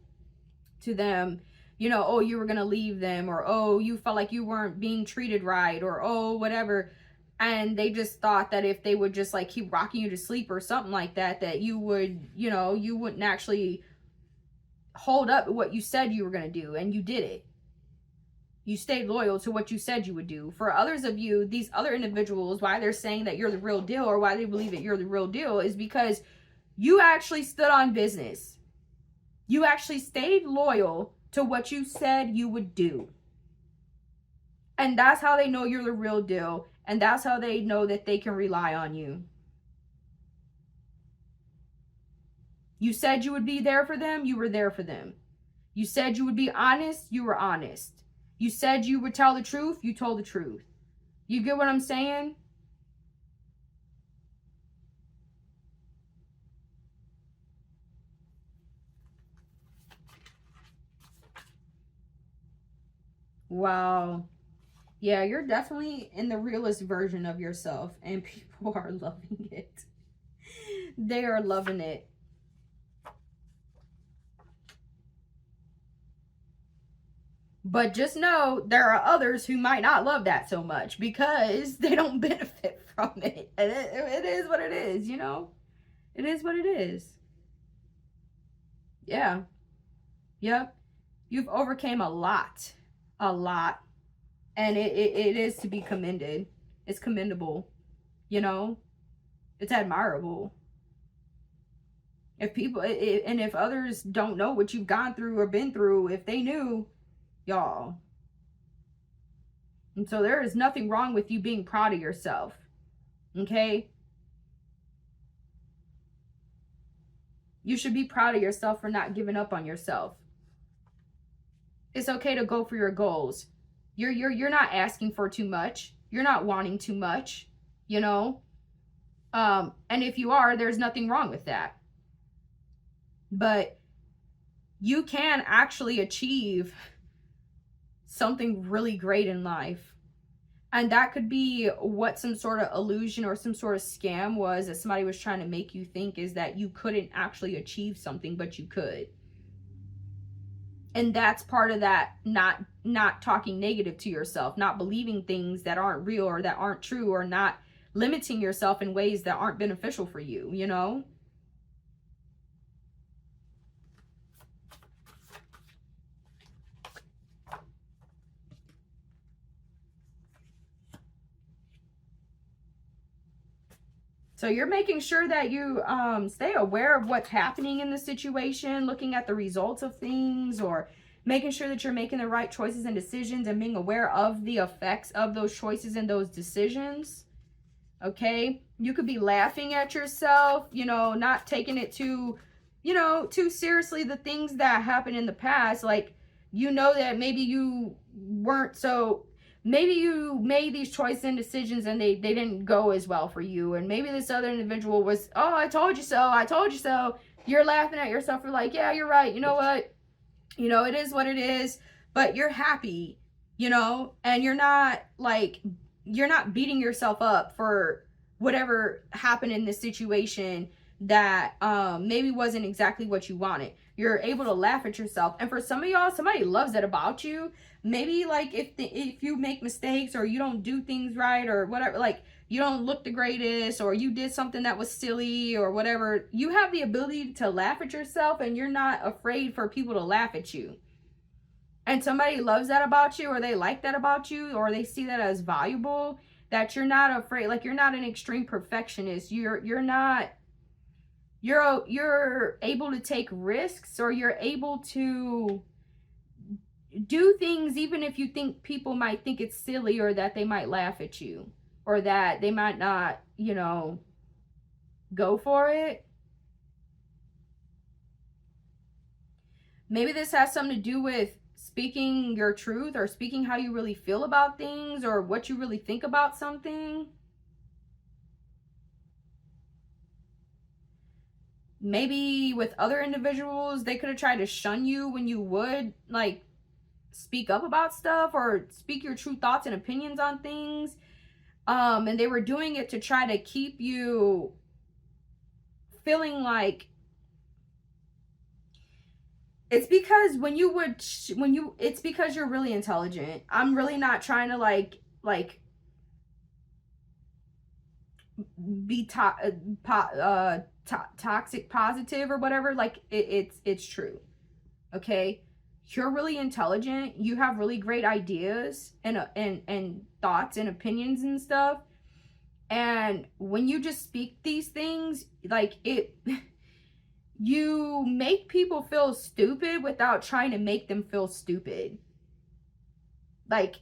to them, you know, oh, you were going to leave them, or, oh, you felt like you weren't being treated right, or, oh, whatever. And they just thought that if they would just like keep rocking you to sleep or something like that, that you would, you know, you wouldn't actually hold up what you said you were going to do. And you did it. You stayed loyal to what you said you would do. For others of you, these other individuals, why they're saying that you're the real deal or why they believe that you're the real deal is because you actually stood on business. You actually stayed loyal to what you said you would do. And that's how they know you're the real deal. And that's how they know that they can rely on you. You said you would be there for them. You were there for them. You said you would be honest. You were honest. You said you would tell the truth. You told the truth. You get what I'm saying? Wow. Yeah, you're definitely in the realest version of yourself, and people are loving it. They are loving it. But just know there are others who might not love that so much because they don't benefit from it. And it is what it is, you know? It is what it is. Yeah. Yep. You've overcame a lot. A lot. And it is to be commended. It's commendable. You know? It's admirable. If people, and if others don't know what you've gone through or been through, if they knew, y'all. And so there is nothing wrong with you being proud of yourself. Okay? You should be proud of yourself for not giving up on yourself. It's okay to go for your goals. You're not asking for too much. You're not wanting too much, you know? And if you are, there's nothing wrong with that. But you can actually achieve something really great in life. And that could be what some sort of illusion or some sort of scam was that somebody was trying to make you think, is that you couldn't actually achieve something, but you could. And that's part of that, not talking negative to yourself, not believing things that aren't real or that aren't true, or not limiting yourself in ways that aren't beneficial for you, you know? So you're making sure that you stay aware of what's happening in the situation, looking at the results of things, or making sure that you're making the right choices and decisions, and being aware of the effects of those choices and those decisions. Okay? You could be laughing at yourself, you know, not taking it too, you know, too seriously, the things that happened in the past. Like, you know that maybe you weren't so... Maybe you made these choices and decisions and they didn't go as well for you. And maybe this other individual was, oh, I told you so. I told you so. You're laughing at yourself. You're like, yeah, you're right. You know what? You know, it is what it is. But you're happy, you know? And you're not beating yourself up for whatever happened in this situation that maybe wasn't exactly what you wanted. You're able to laugh at yourself. And for some of y'all, somebody loves that about you. Maybe like if you make mistakes, or you don't do things right, or whatever, like you don't look the greatest, or you did something that was silly or whatever, you have the ability to laugh at yourself, and you're not afraid for people to laugh at you. And somebody loves that about you, or they like that about you, or they see that as valuable, that you're not afraid, like you're not an extreme perfectionist. You're able to take risks, or you're able to do things even if you think people might think it's silly, or that they might laugh at you, or that they might not, you know, go for it. Maybe this has something to do with speaking your truth, or speaking how you really feel about things, or what you really think about something. Maybe with other individuals, they could have tried to shun you when you would, like, speak up about stuff, or speak your true thoughts and opinions on things. And they were doing it to try to keep you feeling like... It's because it's because you're really intelligent. I'm really not trying to like be toxic positive or whatever. Like it's true. Okay? You're really intelligent. You have really great ideas and thoughts and opinions and stuff. And when you just speak these things, like you make people feel stupid without trying to make them feel stupid. Like,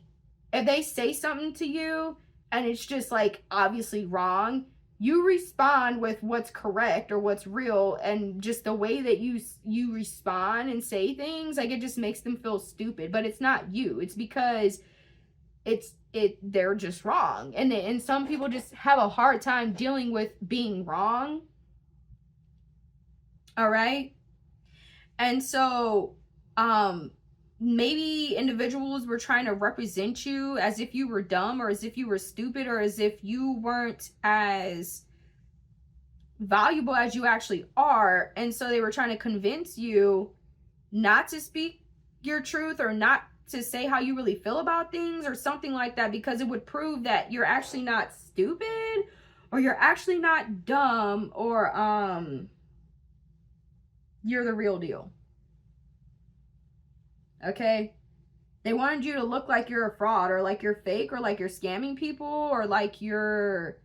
if they say something to you and it's just like obviously wrong, you respond with what's correct or what's real, and just the way that you respond and say things, like, it just makes them feel stupid. But it's not you. It's because they're just wrong. And some people just have a hard time dealing with being wrong. All right? And so maybe individuals were trying to represent you as if you were dumb, or as if you were stupid, or as if you weren't as valuable as you actually are. And so they were trying to convince you not to speak your truth, or not to say how you really feel about things, or something like that, because it would prove that you're actually not stupid, or you're actually not dumb, or you're the real deal. Okay? They wanted you to look like you're a fraud, or like you're fake, or like you're scamming people, or like you're...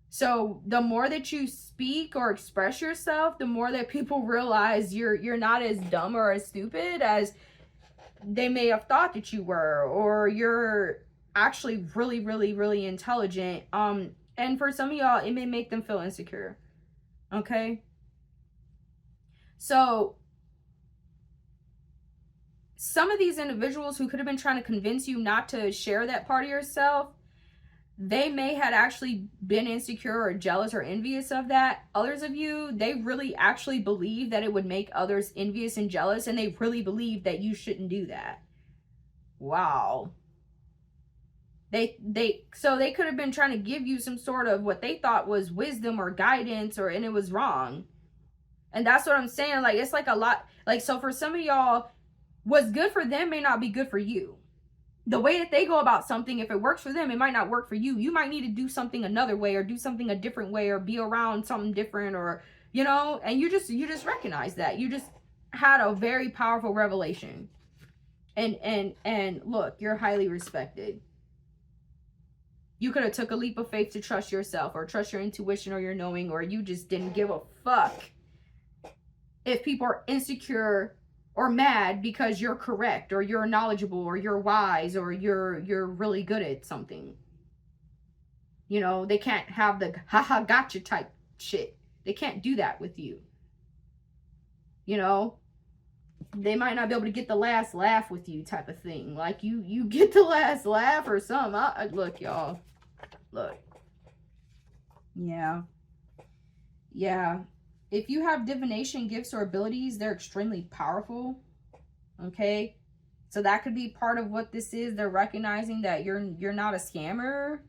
So the more that you speak or express yourself, the more that people realize you're not as dumb or as stupid as they may have thought that you were, or you're actually really, really, really intelligent. And for some of y'all, it may make them feel insecure. Okay? So some of these individuals who could have been trying to convince you not to share that part of yourself, they may have actually been insecure or jealous or envious of that. Others of you, they really actually believe that it would make others envious and jealous, and they really believe that you shouldn't do that. Wow. So they could have been trying to give you some sort of what they thought was wisdom or guidance, and it was wrong. And that's what I'm saying. Like, it's like a lot. Like, so for some of y'all, what's good for them may not be good for you. The way that they go about something, if it works for them, it might not work for you. You might need to do something another way, or do something a different way, or be around something different, or, you know, and you just recognize that. You just had a very powerful revelation. And look, you're highly respected. You could have took a leap of faith to trust yourself, or trust your intuition, or your knowing, or you just didn't give a fuck if people are insecure or mad because you're correct, or you're knowledgeable, or you're wise, or you're really good at something. You know, they can't have the haha gotcha type shit. They can't do that with you. You know, they might not be able to get the last laugh with you type of thing. Like, you get the last laugh or something. Look, y'all. Look. Yeah. If you have divination gifts or abilities, they're extremely powerful. Okay? So that could be part of what this is. They're recognizing that you're not a scammer,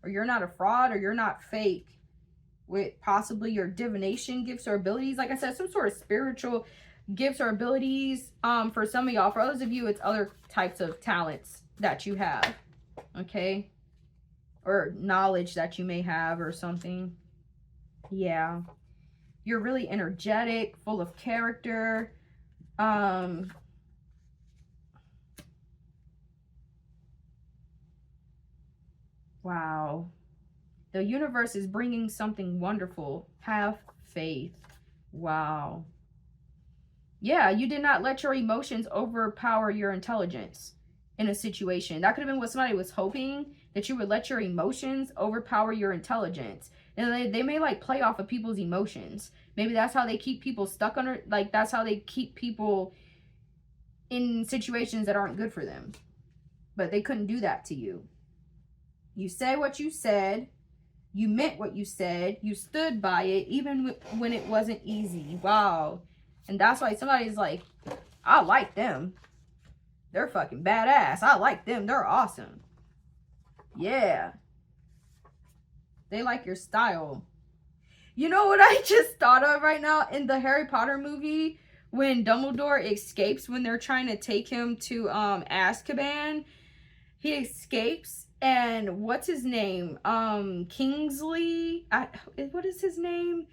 or you're not a fraud, or you're not fake with possibly your divination gifts or abilities. Like I said, some sort of spiritual gifts or abilities. For some of y'all, for others of you, it's other types of talents that you have. Okay? Or knowledge that you may have or something. Yeah. You're really energetic, full of character. Wow. The universe is bringing something wonderful. Have faith. Wow. Yeah, you did not let your emotions overpower your intelligence in a situation. That could have been what somebody was hoping, that you would let your emotions overpower your intelligence. And they may like play off of people's emotions. Maybe that's how they keep people stuck under, like that's how they keep people in situations that aren't good for them. But they couldn't do that to you. You said what you said. You meant what you said. You stood by it even when it wasn't easy. Wow. And that's why somebody's like, I like them. They're fucking badass. I like them. They're awesome. Yeah. They like your style. You know what I just thought of right now? In the Harry Potter movie, when Dumbledore escapes, when they're trying to take him to Azkaban, he escapes, and what's his name? Kingsley? What is his name?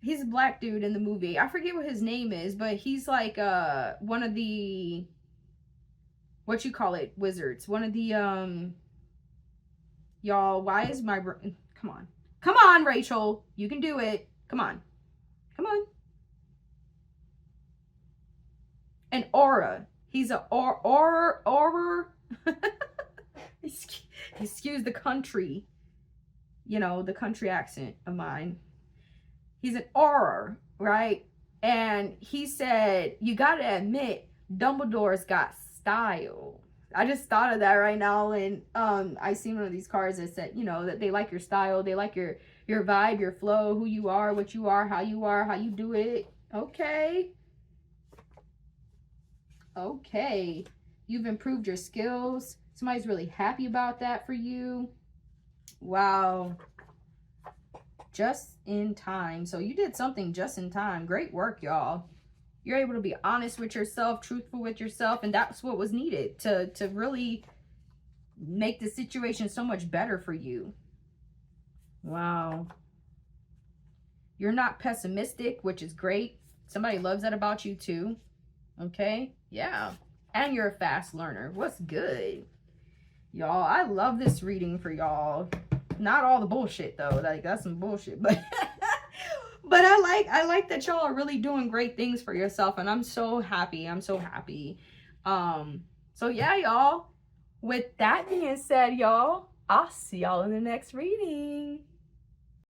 He's a black dude in the movie. I forget what his name is, but he's like one of the, what you call it, wizards. One of the y'all, why is my come on. Come on, Rachel. You can do it. Come on. Come on. An aura. He's a aura. Excuse the country. You know, the country accent of mine. He's an aura, right? And he said, you got to admit, Dumbledore's got style. I just thought of that right now, and I seen one of these cards that said, you know, that they like your style, they like your vibe, your flow, who you are, what you are, how you do it. Okay. Okay. You've improved your skills. Somebody's really happy about that for you. Wow. Just in time. So you did something just in time. Great work, y'all. You're able to be honest with yourself, truthful with yourself, and that's what was needed to really make the situation so much better for you. Wow. You're not pessimistic, which is great. Somebody loves that about you too. Okay? Yeah. And you're a fast learner. What's good? Y'all, I love this reading for y'all. Not all the bullshit though. Like, that's some bullshit, but but I like that y'all are really doing great things for yourself, and I'm so happy. I'm so happy. So yeah, y'all. With that being said, y'all, I'll see y'all in the next reading.